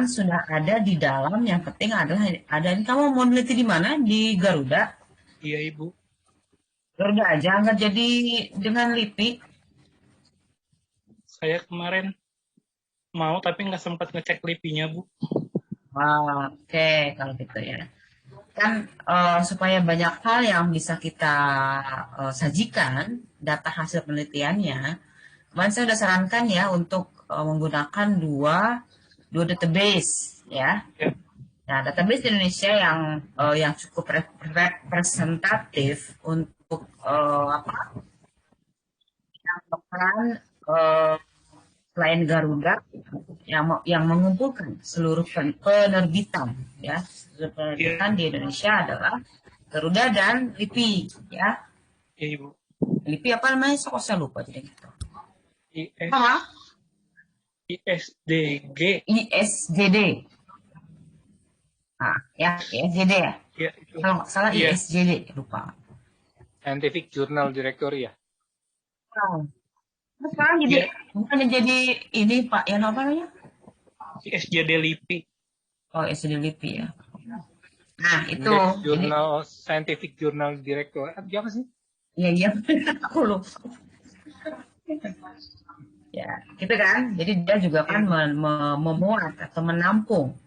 sudah ada di dalam. Yang penting adalah ini kamu mau meneliti di mana? Di Garuda? Iya Ibu. Garuda aja, nggak jadi dengan LIPI? Saya kemarin mau tapi nggak sempat ngecek LIPI-nya Bu. Oke, kalau gitu ya. Kan supaya banyak hal yang bisa kita sajikan data hasil penelitiannya, kemarin saya sudah sarankan ya untuk menggunakan dua database ya. Nah, database di Indonesia yang cukup representatif untuk yang selain Garuda yang mengumpulkan seluruh penerbitan ya. Seluruh penerbitan di Indonesia adalah Garuda dan LIPI ya. Iya Ibu. LIPI apa namanya? Kok saya lupa jadi gitu. ISGD. Nah, ya, ISGD ya. Iya, Kalau nggak salah ISGD, lupa. Scientific Journal Directory ya? Nah, sekarang jadi bukannya jadi ini Pak, yang apa namanya? ISJD LIPI. Oh, ISJD LIPI ya. Nah, itu. Index Journal, Scientific Journal Directory. Apa sih? Iya, aku lupa. Ya, gitu kan. Jadi dia juga kan memuat atau menampung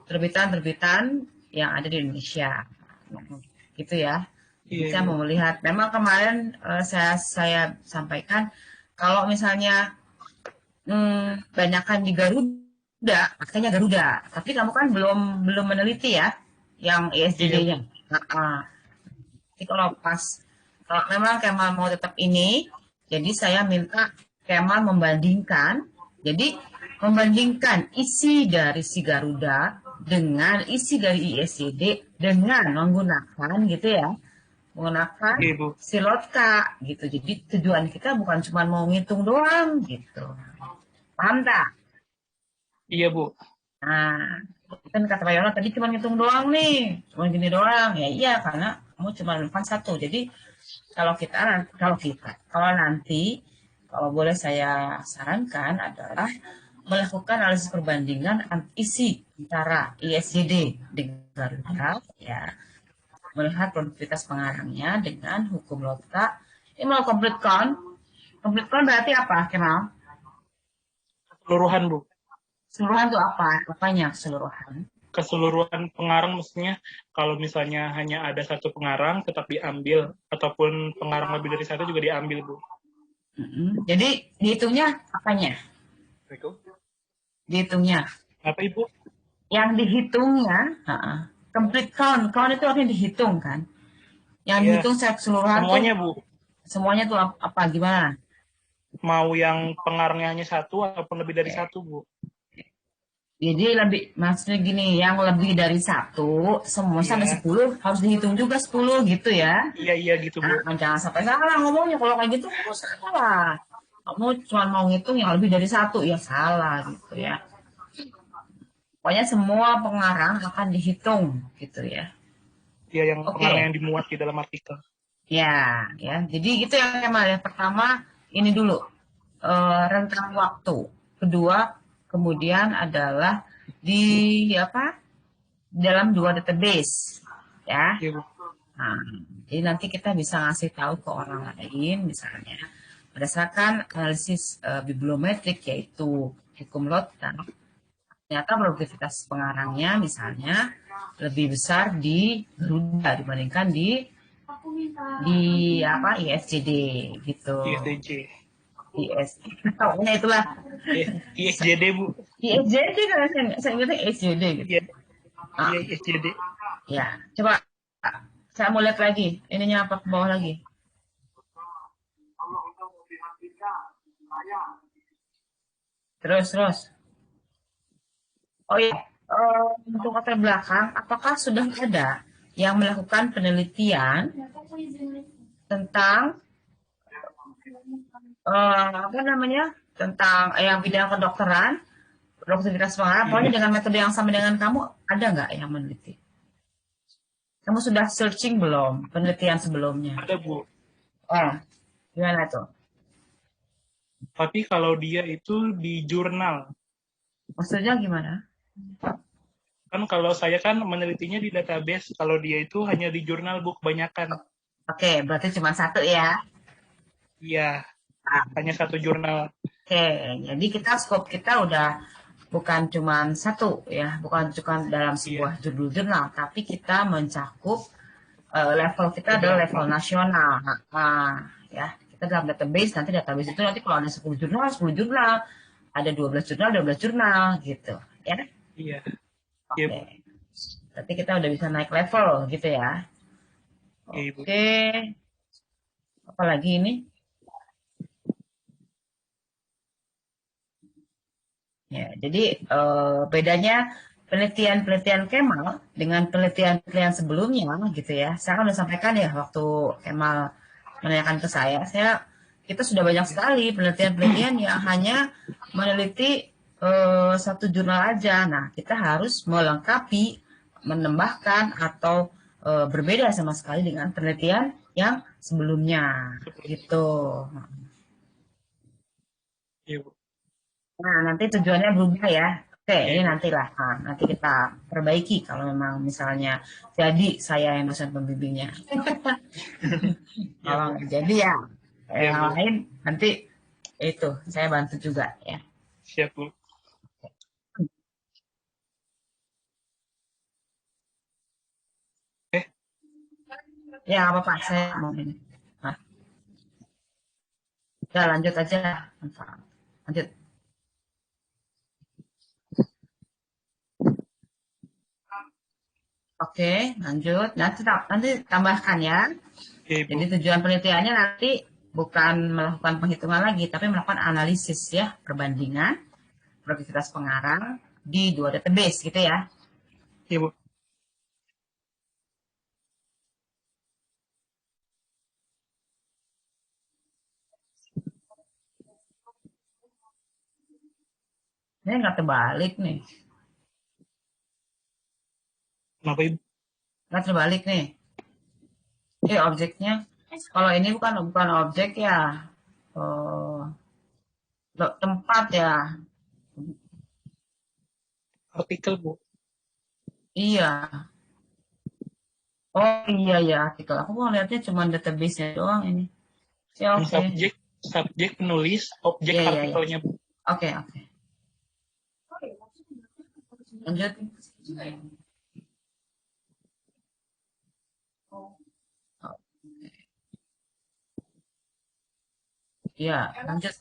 terbitan-terbitan yang ada di Indonesia. Gitu ya. Bisa melihat. Memang kemarin saya sampaikan kalau misalnya banyakan di Garuda, makanya Garuda. Tapi kamu kan belum meneliti ya yang ISJD-nya. Jadi kalau memang Kemal mau tetap ini, jadi saya minta Kemal membandingkan. Jadi membandingkan isi dari si Garuda dengan isi dari ISJD dengan menggunakan gitu ya, menggunakan si Lotka gitu. Jadi tujuan kita bukan cuma mau ngitung doang gitu. Paham tak? Iya, Bu. Nah, kan kata Pak Yono tadi cuma ngitung doang nih, cuma gini doang. Ya iya, karena kamu cuma relevan satu. Jadi kalau nanti kalau boleh saya sarankan adalah melakukan analisis perbandingan isi antara ISJD dengan Garuda, ya, melihat produktivitas pengarangnya dengan hukum Lotka. Ini mau complete count. Complete count berarti apa, Kemal? Keseluruhan, Bu. Keseluruhan itu apa? Apanya keseluruhan? Keseluruhan pengarang mestinya kalau misalnya hanya ada satu pengarang tetap diambil, ataupun pengarang lebih dari satu juga diambil, Bu. Jadi dihitungnya apanya? Dihitungnya. Apa, Ibu? Yang dihitungnya, complete count. Count itu artinya dihitung kan? Yang dihitung secara keseluruhan semuanya, tuh, Bu. Semuanya tuh apa? Gimana? Mau yang pengarangnya hanya satu ataupun lebih dari satu, Bu. Jadi maksudnya gini, yang lebih dari satu, semua sampai 10 harus dihitung juga 10 gitu ya? Iya gitu, Bu. Nah, jangan sampai salah ngomongnya, kalau kayak gitu kamu salah. Kamu cuma mau ngitung yang lebih dari satu, ya salah gitu ya. Pokoknya semua pengarang akan dihitung gitu ya. Iya, yang pengarang yang dimuat di dalam artikel. Ya. Jadi gitu ya Kemal. Yang pertama ini dulu rentang waktu. Kedua, kemudian adalah dalam 2 database ya. Nah, jadi nanti kita bisa ngasih tahu ke orang lain misalnya berdasarkan analisis bibliometrik yaitu hukum Lotka. Ternyata produktivitas pengarangnya misalnya lebih besar di Garuda dibandingkan di ISJD gitu. Pokoknya itulah. ISJD, Bu. ISJD kan saya ingatnya ISJD gitu. Iya, ISJD. Ya, coba saya mau lihat lagi. Ininya apa ke bawah lagi? Terus. Oh iya, untuk latar belakang, apakah sudah ada yang melakukan penelitian tentang tentang yang bidang kedokteran, produktivitas pengarang, pokoknya dengan metode yang sama dengan kamu, ada nggak yang meneliti? Kamu sudah searching belum penelitian sebelumnya? Ada, Bu. Gimana tuh? Tapi kalau dia itu di jurnal. Maksudnya gimana? Kan kalau saya kan menelitinya di database, kalau dia itu hanya di jurnal, Bu, kebanyakan. Oke, berarti cuma satu ya? Iya, hanya satu jurnal. Oke, jadi scope kita udah bukan cuma satu ya, bukan cuma dalam sebuah jurnal, tapi kita mencakup level kita adalah level nasional. Ya, kita dalam database, database itu kalau ada 10 jurnal, ada 12 jurnal gitu, ya? Iya. Oke. Berarti kita udah bisa naik level gitu ya. Oke. Apalagi ini? Ya, jadi bedanya penelitian Kemal dengan penelitian sebelumnya gitu ya. Saya kan udah sampaikan ya waktu Kemal menanyakan ke saya kita sudah banyak sekali penelitian yang hanya meneliti satu jurnal aja. Nah, kita harus melengkapi, menambahkan atau berbeda sama sekali dengan penelitian yang sebelumnya, gitu. Iya, Bu. Nah, nanti tujuannya berubah ya. Oke, Iya, ini Bu. nantilah. Nah, nanti kita perbaiki kalau memang misalnya jadi saya yang dosen pembimbingnya. Iya, Kalau Bu. nggak jadi ya, Iya, yang Bu. lain nanti itu saya bantu juga ya. Siap, Bu. Ya, apa Pak, saya mau ini. Nah, ya lanjut aja. Lanjut. Oke, lanjut. Nanti tambahkan ya. Iya, Bu. Jadi tujuan penelitiannya nanti bukan melakukan penghitungan lagi, tapi melakukan analisis ya, perbandingan produktivitas pengarang di 2 database gitu ya. Iya, Bu. Ini nggak terbalik nih. Kenapa, Ibu? Nggak terbalik nih. Objeknya. Kalau ini bukan objek ya. Tempat ya. Artikel, Bu. Iya. Oh iya ya, artikel. Aku mau lihatnya cuma database-nya doang ini. Ya, oke. Subjek penulis, objek Iya, iya, iya. artikelnya, Bu. Oke. Lanjut. Iya, lanjut.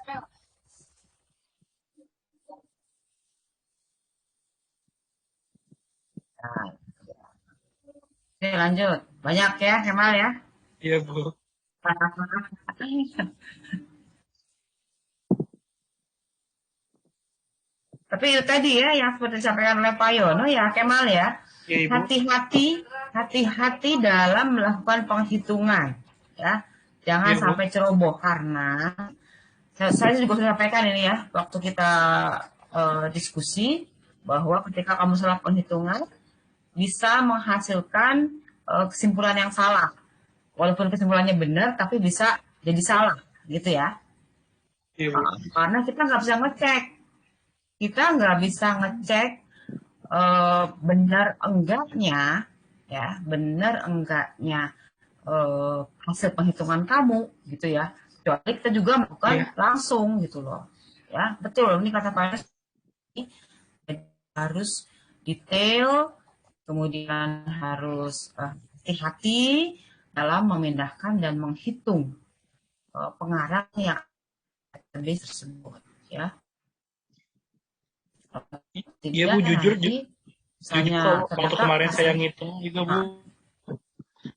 Nah, oke, lanjut. Banyak ya, Kemal ya. Iya, Bu. Tapi itu tadi ya, yang seperti disampaikan oleh Pak Yono ya, Kemal ya. Iya, Ibu. Hati-hati dalam melakukan penghitungan ya. Jangan Iya, Bu. sampai ceroboh karena saya juga sudah sampaikan ini ya waktu kita diskusi bahwa ketika kamu salah penghitungan bisa menghasilkan kesimpulan yang salah. Walaupun kesimpulannya benar tapi bisa jadi salah gitu ya. Iya, Bu. Karena kita nggak bisa ngecek. Kita nggak bisa ngecek benar enggaknya hasil penghitungan kamu gitu ya. Kecuali kita juga melakukan langsung gitu loh. Ya, betul ini kata Pak harus detail, kemudian harus hati-hati dalam memindahkan dan menghitung pengarang yang ada tersebut ya. Iya, Bu, jujur waktu kemarin saya ngitung juga, Bu.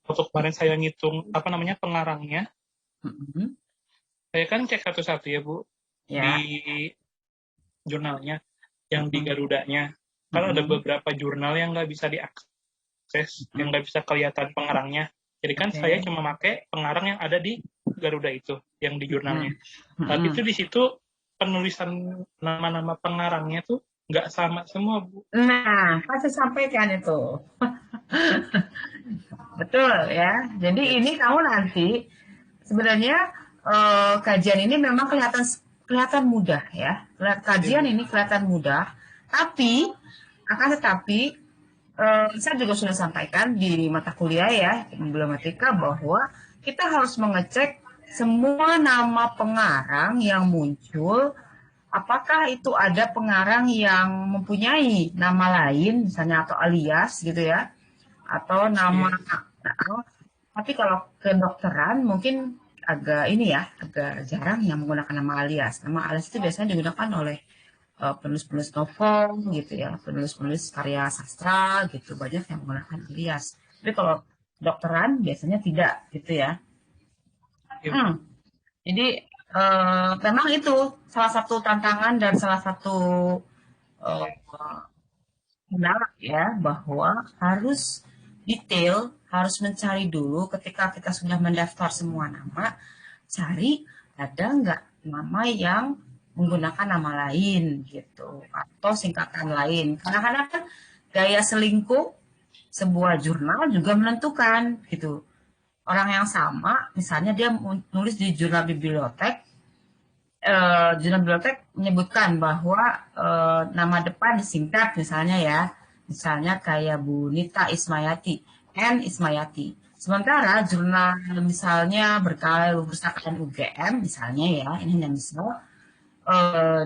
Waktu kemarin saya ngitung pengarangnya. Saya kan cek satu-satu ya, Bu. Ya. Di jurnalnya, yang di Garudanya. Kan ada beberapa jurnal yang nggak bisa diakses, yang nggak bisa kelihatan pengarangnya. Jadi kan saya cuma pakai pengarang yang ada di Garuda itu, yang di jurnalnya. Tapi itu di situ penulisan nama-nama pengarangnya tuh nggak sama semua, Bu. Nah, saya sampaikan itu. Betul ya. Jadi ini kamu nanti sebenarnya kajian ini memang kelihatan mudah ya. Kajian ini kelihatan mudah, tapi saya juga sudah sampaikan di mata kuliah ya, problematika bahwa kita harus mengecek semua nama pengarang yang muncul. Apakah itu ada pengarang yang mempunyai nama lain, misalnya atau alias gitu ya, atau nama. Tapi kalau kedokteran mungkin agak jarang yang menggunakan nama alias. Nama alias itu biasanya digunakan oleh penulis-penulis novel gitu ya, penulis-penulis karya sastra gitu, banyak yang menggunakan alias. Tapi kalau kedokteran biasanya tidak gitu ya. Jadi memang itu salah satu tantangan dan salah satu kendala ya, bahwa harus detail, harus mencari dulu ketika kita sudah mendaftar semua nama, cari ada nggak nama yang menggunakan nama lain gitu atau singkatan lain. Kadang-kadang kan gaya selingkuh sebuah jurnal juga menentukan gitu. orang yang sama, misalnya dia nulis di jurnal bibliotek menyebutkan bahwa nama depan disingkat misalnya ya, misalnya kayak Bu Nita Ismayati, N Ismayati. Sementara jurnal misalnya berpustakawan UGM misalnya ya, ini hanya misal,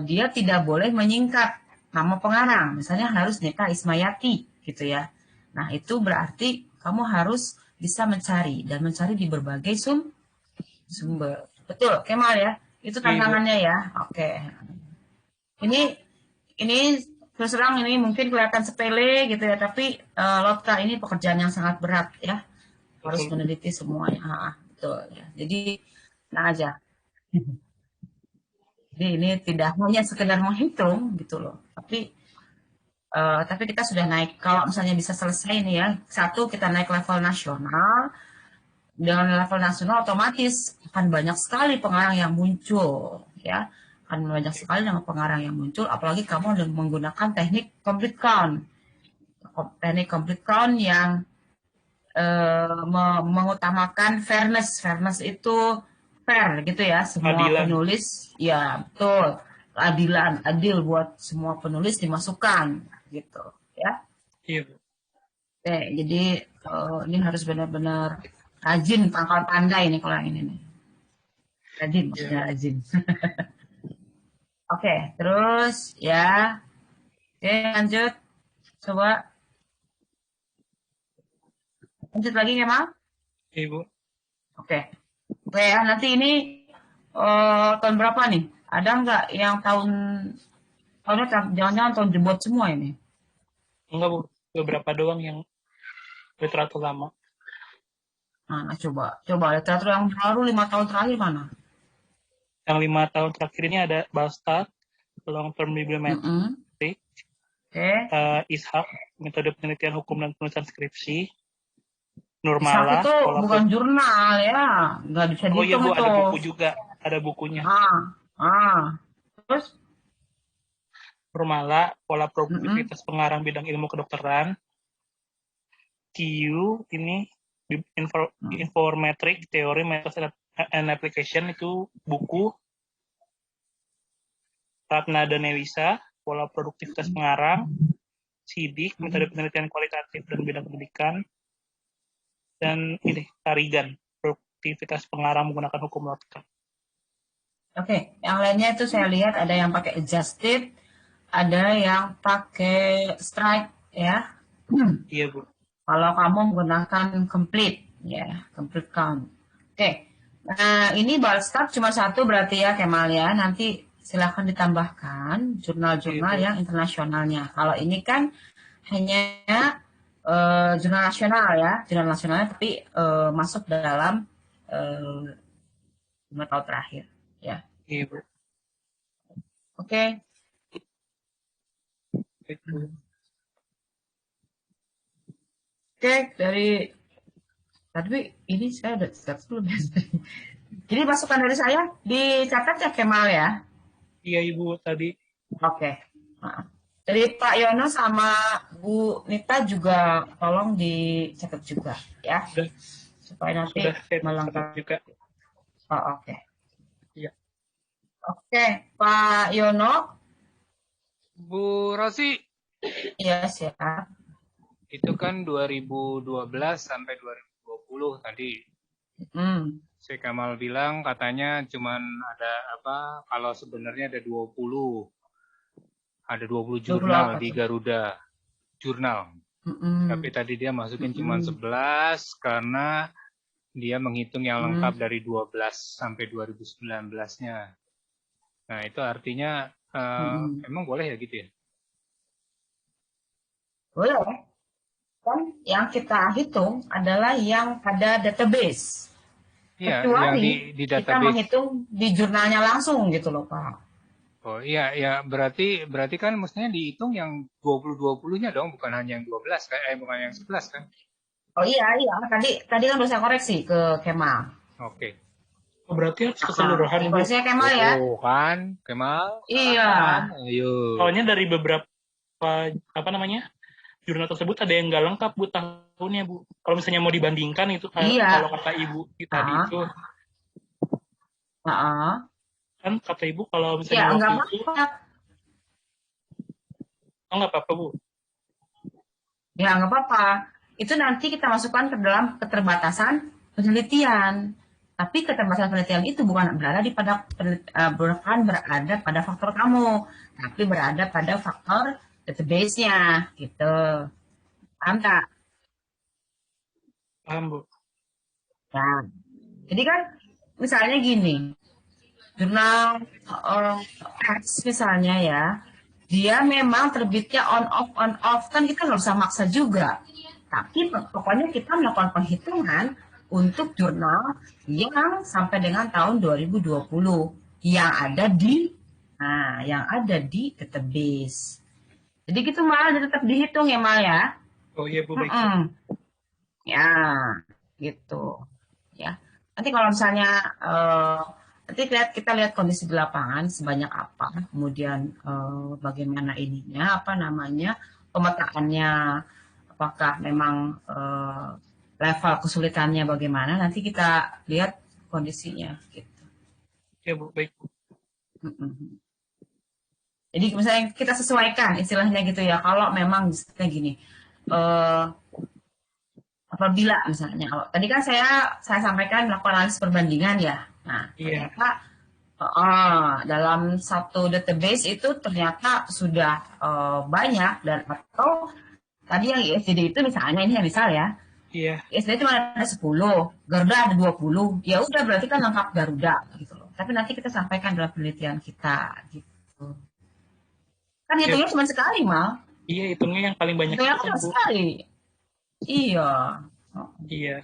dia tidak boleh menyingkat nama pengarang, misalnya harus Nita Ismayati gitu ya. Nah itu berarti kamu harus bisa mencari dan mencari di berbagai sumber. Betul, Kemal ya? Itu tantangannya ya. Oke. Ini terus terang ini mungkin kelihatan sepele gitu ya, tapi Lotka ini pekerjaan yang sangat berat ya. Harus meneliti semuanya. Betul ya. Jadi tenang aja. Jadi ini tidak hanya sekedar menghitung gitu loh, tapi kita sudah naik. Kalau misalnya bisa selesai nih ya, satu kita naik level nasional. Dengan level nasional otomatis akan banyak sekali pengarang yang muncul ya, akan banyak sekali nama pengarang yang muncul, apalagi kamu menggunakan teknik complete count yang mengutamakan fairness itu fair gitu ya, semua penulis ya betul, adil buat semua penulis dimasukkan gitu ya. Iya. Jadi ini harus benar-benar rajin, pangkal pandai nih kalau yang ini nih. Rajin, maksudnya rajin. Oke, terus ya. Oke, lanjut. Coba. Lanjut lagi ya, Mal? Ibu. Oke, ya, nanti ini tahun berapa nih? Ada nggak yang tahunnya jangan-jangan tahun jebot semua ini? Enggak, Bu. Beberapa doang yang literatur lama. Nah, coba literatur yang baru 5 tahun terakhir mana? Yang 5 tahun terakhir ini ada Bastard, Long Term Bibliometry, Ishak, Metode Penelitian Hukum dan Penulisan Skripsi, Nurmala. Ishak itu bukan jurnal ya, nggak bisa dihitung. Oh iya, Bu, itu. ada buku juga, ada bukunya. Terus? Nurmala, Pola Produktivitas Pengarang Bidang Ilmu Kedokteran. TU ini Informetric Theory, Methods and Application, itu buku. Ratna Danelisa, Pola Produktivitas Pengarang. Sidik, Metode Penelitian Kualitatif dan Bidang Pendidikan. Dan ini Tarigan, Produktivitas Pengarang Menggunakan Hukum Lotka. Oke, yang lainnya itu saya lihat ada yang pakai adjusted, ada yang pakai strike ya. Iya, Bu. Kalau kamu menggunakan complete ya, complete count. Oke. Nah, ini Bastard cuma satu berarti ya, Kemal ya. Nanti silakan ditambahkan jurnal-jurnal yang internasionalnya. Kalau ini kan hanya jurnal nasional ya, jurnal nasionalnya tapi masuk dalam 5 tahun terakhir ya. Iya, Bu. Oke. Oke, tapi ini saya udah catat belum ya? Jadi masukan dari saya dicatat ya, Kemal ya? Iya, Ibu, tadi. Oke. Dari Pak Yono sama Bu Nita juga tolong dicatat juga ya. Supaya nanti melengkapi juga. Oh, oke. Iya. Oke, Pak Yono. Bu Rosi. Iya, siap. Itu kan 2012 sampai 2020 tadi. Si Kamal bilang katanya cuman ada kalau sebenarnya ada 20. Ada 20 jurnal di Garuda. Jurnal. Tapi tadi dia masukin cuman 11 karena dia menghitung yang lengkap dari 12 sampai 2019-nya. Nah, itu artinya emang boleh ya gitu ya? Boleh. Kan yang kita hitung adalah yang pada database. Iya, kecuali yang di database. Kita menghitung di jurnalnya langsung gitu loh, Pak. Oh iya, ya berarti kan mestinya dihitung yang 20-20-nya dong, bukan hanya yang 12 kan, bukan yang 11 kan? Oh iya, tadi kan udah saya koreksi ke Kemal. Oke. Oh, berarti harus keseluruhan. Koreksinya Kemal ya? Oh kan, Kemal? Iya. Ayo. Soalnya dari beberapa jurnal tersebut ada yang nggak lengkap, Bu, tanggal tahunnya Bu. Kalau misalnya mau dibandingkan itu Iya. kalau kata Ibu tadi itu kan kata Ibu kalau misalnya ya, waktu enggak itu apa-apa. nggak apa-apa Bu. Ya, nggak apa-apa. Itu nanti kita masukkan ke dalam keterbatasan penelitian. Tapi keterbatasan penelitian itu bukan berada pada faktor kamu, tapi berada pada faktor database-nya, gitu. Paham tak? Paham Bu. Nah, jadi kan misalnya gini, jurnal X misalnya ya, dia memang terbitnya on off kan kita nggak usah maksa juga. Tapi pokoknya kita melakukan penghitungan untuk jurnal yang sampai dengan tahun 2020 yang ada di database. Jadi gitu Mal, tetap dihitung ya Mal ya. Oh iya Bu, baik. Ya, gitu. Ya. Nanti kalau misalnya nanti kita lihat kondisi di lapangan sebanyak apa, kemudian bagaimana ininya, pemetaannya, apakah memang level kesulitannya bagaimana, nanti kita lihat kondisinya gitu. Ya Bu, baik Bu. Jadi misalnya kita sesuaikan istilahnya gitu ya, kalau memang misalnya gini, apabila misalnya, tadi kan saya sampaikan melakukan analisis perbandingan ya. Nah, ternyata dalam satu database itu ternyata sudah banyak dan atau tadi yang ISDD itu misalnya ini misal ya. Iya. ISDD cuma ada 10, Garuda ada 20. Ya udah berarti kan lengkap Garuda gitu loh. Tapi nanti kita sampaikan dalam penelitian kita gitu. Kan hitungnya cuma sekali, Mal. Iya, hitungnya yang paling banyak itu cuma sekali. Iya. Iya.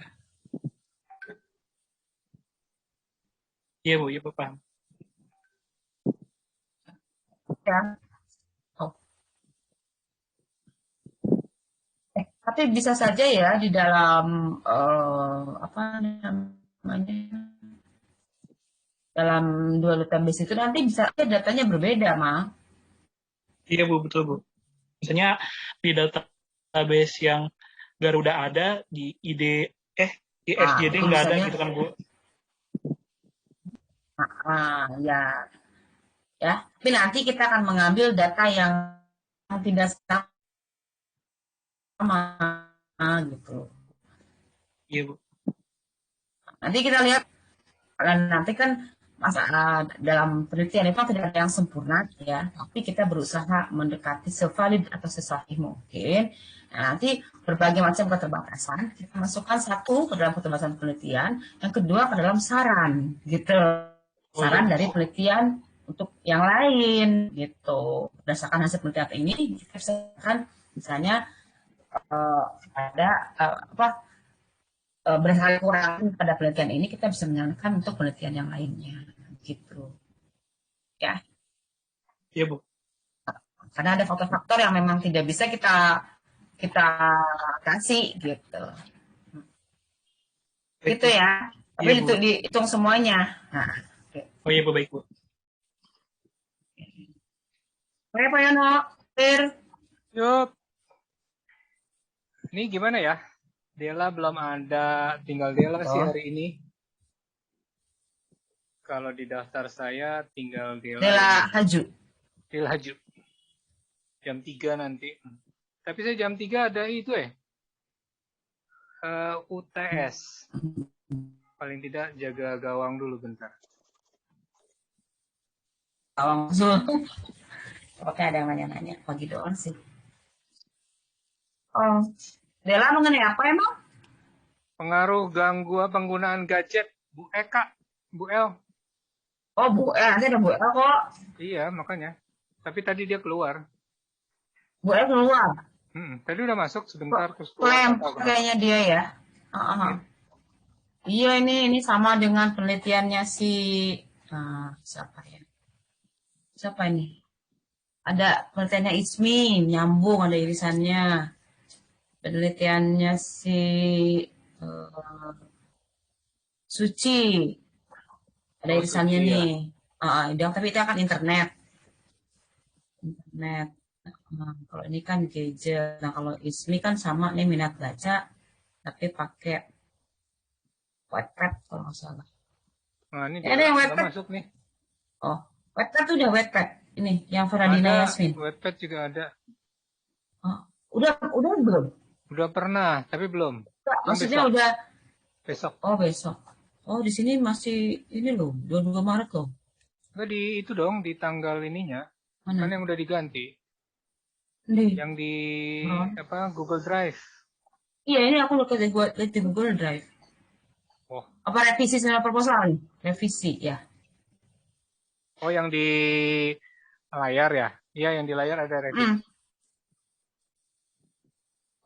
Iya Bu, iya Bu, paham. Ya. Tapi bisa saja ya di dalam dalam dua database itu nanti bisa datanya berbeda, Ma. Iya Bu, betul Bu. Misalnya di database yang Garuda ada, di ISJD nggak ada gitu kan Bu. Ya. Tapi nanti kita akan mengambil data yang tidak sama gitu. Iya Bu. Nanti kita lihat, nanti kan dalam penelitian itu tidak ada yang sempurna ya, tapi kita berusaha mendekati sevalid atau sesahih mungkin. Nah, nanti berbagai macam keterbatasan kita masukkan satu ke dalam keterbatasan penelitian, yang kedua ke dalam saran gitu, saran dari penelitian untuk yang lain gitu. Berdasarkan hasil penelitian ini kita misalkan misalnya ada berdasarkan kurang pada penelitian ini kita bisa menyarankan untuk penelitian yang lainnya gitu ya. Iya Bu. Karena ada faktor-faktor yang memang tidak bisa kita kasih gitu. Gitu ya. Tapi itu dihitung semuanya. Nah, oh iya Bu, baik Bu. Oke Pak Yono, Yup. Ini gimana ya? Dela belum ada, tinggal Dela sih hari ini. Kalau di daftar saya tinggal Dela Haju. Dela Haju. Jam 3 nanti. Tapi saya jam 3 ada itu UTS. Paling tidak jaga gawang dulu bentar. Gawang dulu. Oke, ada yang nanya-nanya. Pagi doang sih. Oh, Dela mengenai apa emang? Pengaruh gangguan penggunaan gadget, Bu Eka, Bu El. Oh, Bu El, nanti ada Bu El kok. Iya, makanya. Tapi tadi dia keluar. Bu El keluar? Tadi udah masuk sebentar. Klaim kayaknya dia ya. Iya, ini sama dengan penelitiannya si siapa ya? Siapa ini? Ada penelitiannya Ismi, nyambung, ada irisannya. Penelitiannya si Suci, ada irisannya Suci, nih. Tapi itu akan internet. Kalau ini kan gadget. Nah, kalau Ismi kan sama nih minat baca, tapi pakai Wattpad kalau nggak salah. Nah, ini Ada yang udah Wattpad. masuk nih. Oh, Wattpad tuh udah Wattpad. Ini yang Feradina Yasmin. Wattpad juga ada. Oh, udah belum? Udah pernah, tapi belum. Maksudnya besok. udah besok. Oh, besok. Oh, di sini masih ini loh, 22 Maret loh. Enggak di itu dong, di tanggal ininya. Mana? Kan yang udah diganti. Di. Yang di Google Drive. Iya, ini aku lihat di Google Drive. Oh. Apa revisi sama proposal nih? Revisi ya. Oh, yang di layar ya? Iya, yang di layar ada revisi.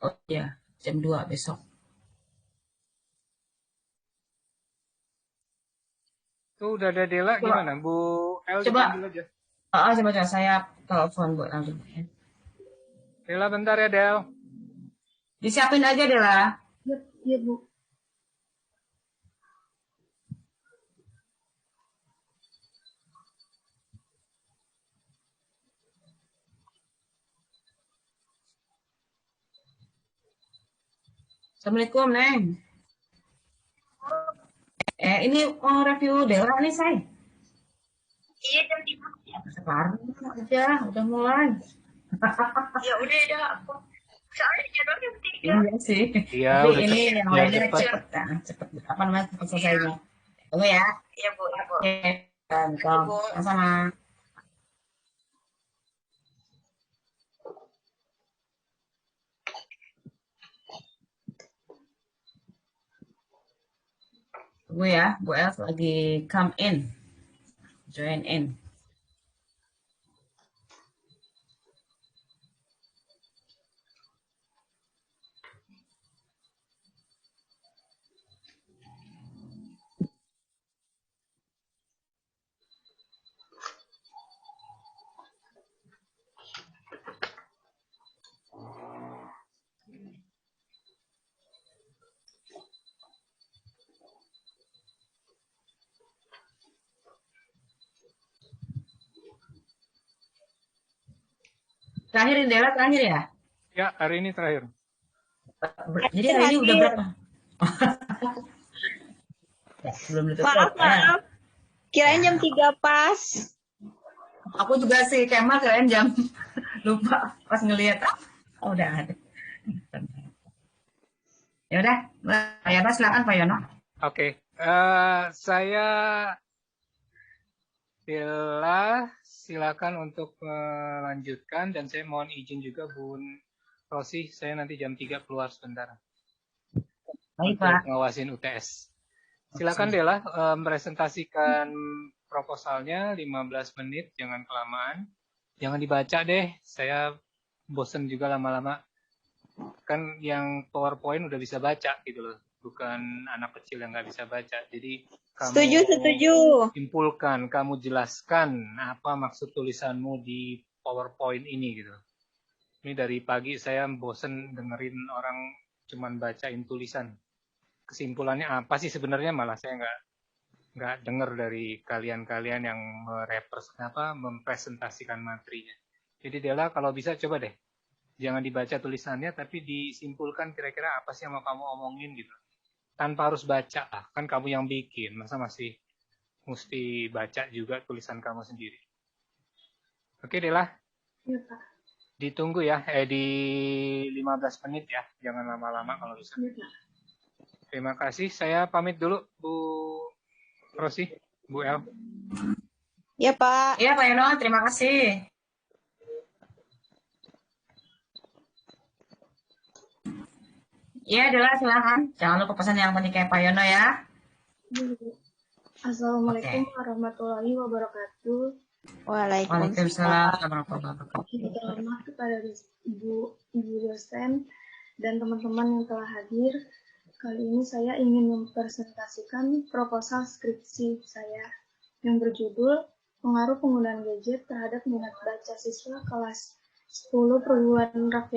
Oh iya, jam 2 besok. Tuh udah ada Dela, gimana? Bu El dipanggil aja. Coba saya telepon buat langsung. Dela bentar ya, Del. Disiapin aja, Dela. Iya, Bu. Assalamualaikum, Neng. Ini mau review Dela nih, say. Iya, jam 3. Sekarang udah mulai. Ya udah aku. Soalnya jadwal jam 3. Iya sih. Iya, tapi udah ini yang lainnya cepet. Apa namanya? Cepet selesainya. Tunggu ya. Iya, Bu. Oke. Sama-sama. Tunggu ya, Bu Els lagi come in. Join in. Terakhir Dela terakhir ya? Ya, hari ini terakhir. Jadi hari ini udah berapa? Ya, belum ditutup. Maaf. Kirain jam 3 pas. Aku juga sih, Kemal kirain jam lupa pas ngelihat. Oh, udah ada. Ya udah, Pak Yono silakan Pak Yono. Oke, saya Dela, silakan untuk melanjutkan dan saya mohon izin juga Bun Rosi, saya nanti jam 3 keluar sebentar. Baik, untuk Pak. ngawasin UTS. Silakan Dela presentasikan proposalnya 15 menit, jangan kelamaan. Jangan dibaca deh, saya bosen juga lama-lama. Kan yang PowerPoint udah bisa baca gitu loh, bukan anak kecil yang nggak bisa baca. Jadi kamu Setuju. simpulkan, kamu jelaskan apa maksud tulisanmu di PowerPoint ini gitu. Ini dari pagi saya bosen dengerin orang cuman bacain tulisan. Kesimpulannya apa sih sebenarnya, malah saya nggak dengar dari kalian-kalian yang mempresentasikan materinya. Jadi Dela kalau bisa coba deh, jangan dibaca tulisannya tapi disimpulkan kira-kira apa sih yang mau kamu omongin gitu. Tanpa harus baca lah, kan kamu yang bikin, masa masih mesti baca juga tulisan kamu sendiri. Oke Dela? Iya, Pak. Ditunggu ya, di 15 menit ya, jangan lama-lama kalau bisa. Iya, Pak. Terima kasih, saya pamit dulu Bu Rosi, Bu El. Ya, Pak. Iya, Pak Yono, terima kasih. Iya, Dela silakan. Jangan lupa pesan yang penting kayak Pak Yono ya. Assalamualaikum warahmatullahi wabarakatuh. Waalaikumsalam warahmatullahi wabarakatuh. Minta maaf kepada Ibu dosen dan teman-teman yang telah hadir. Kali ini saya ingin mempresentasikan proposal skripsi saya yang berjudul Pengaruh Penggunaan Gadget Terhadap Minat Baca Siswa Kelas 10 Perguruan Rakyat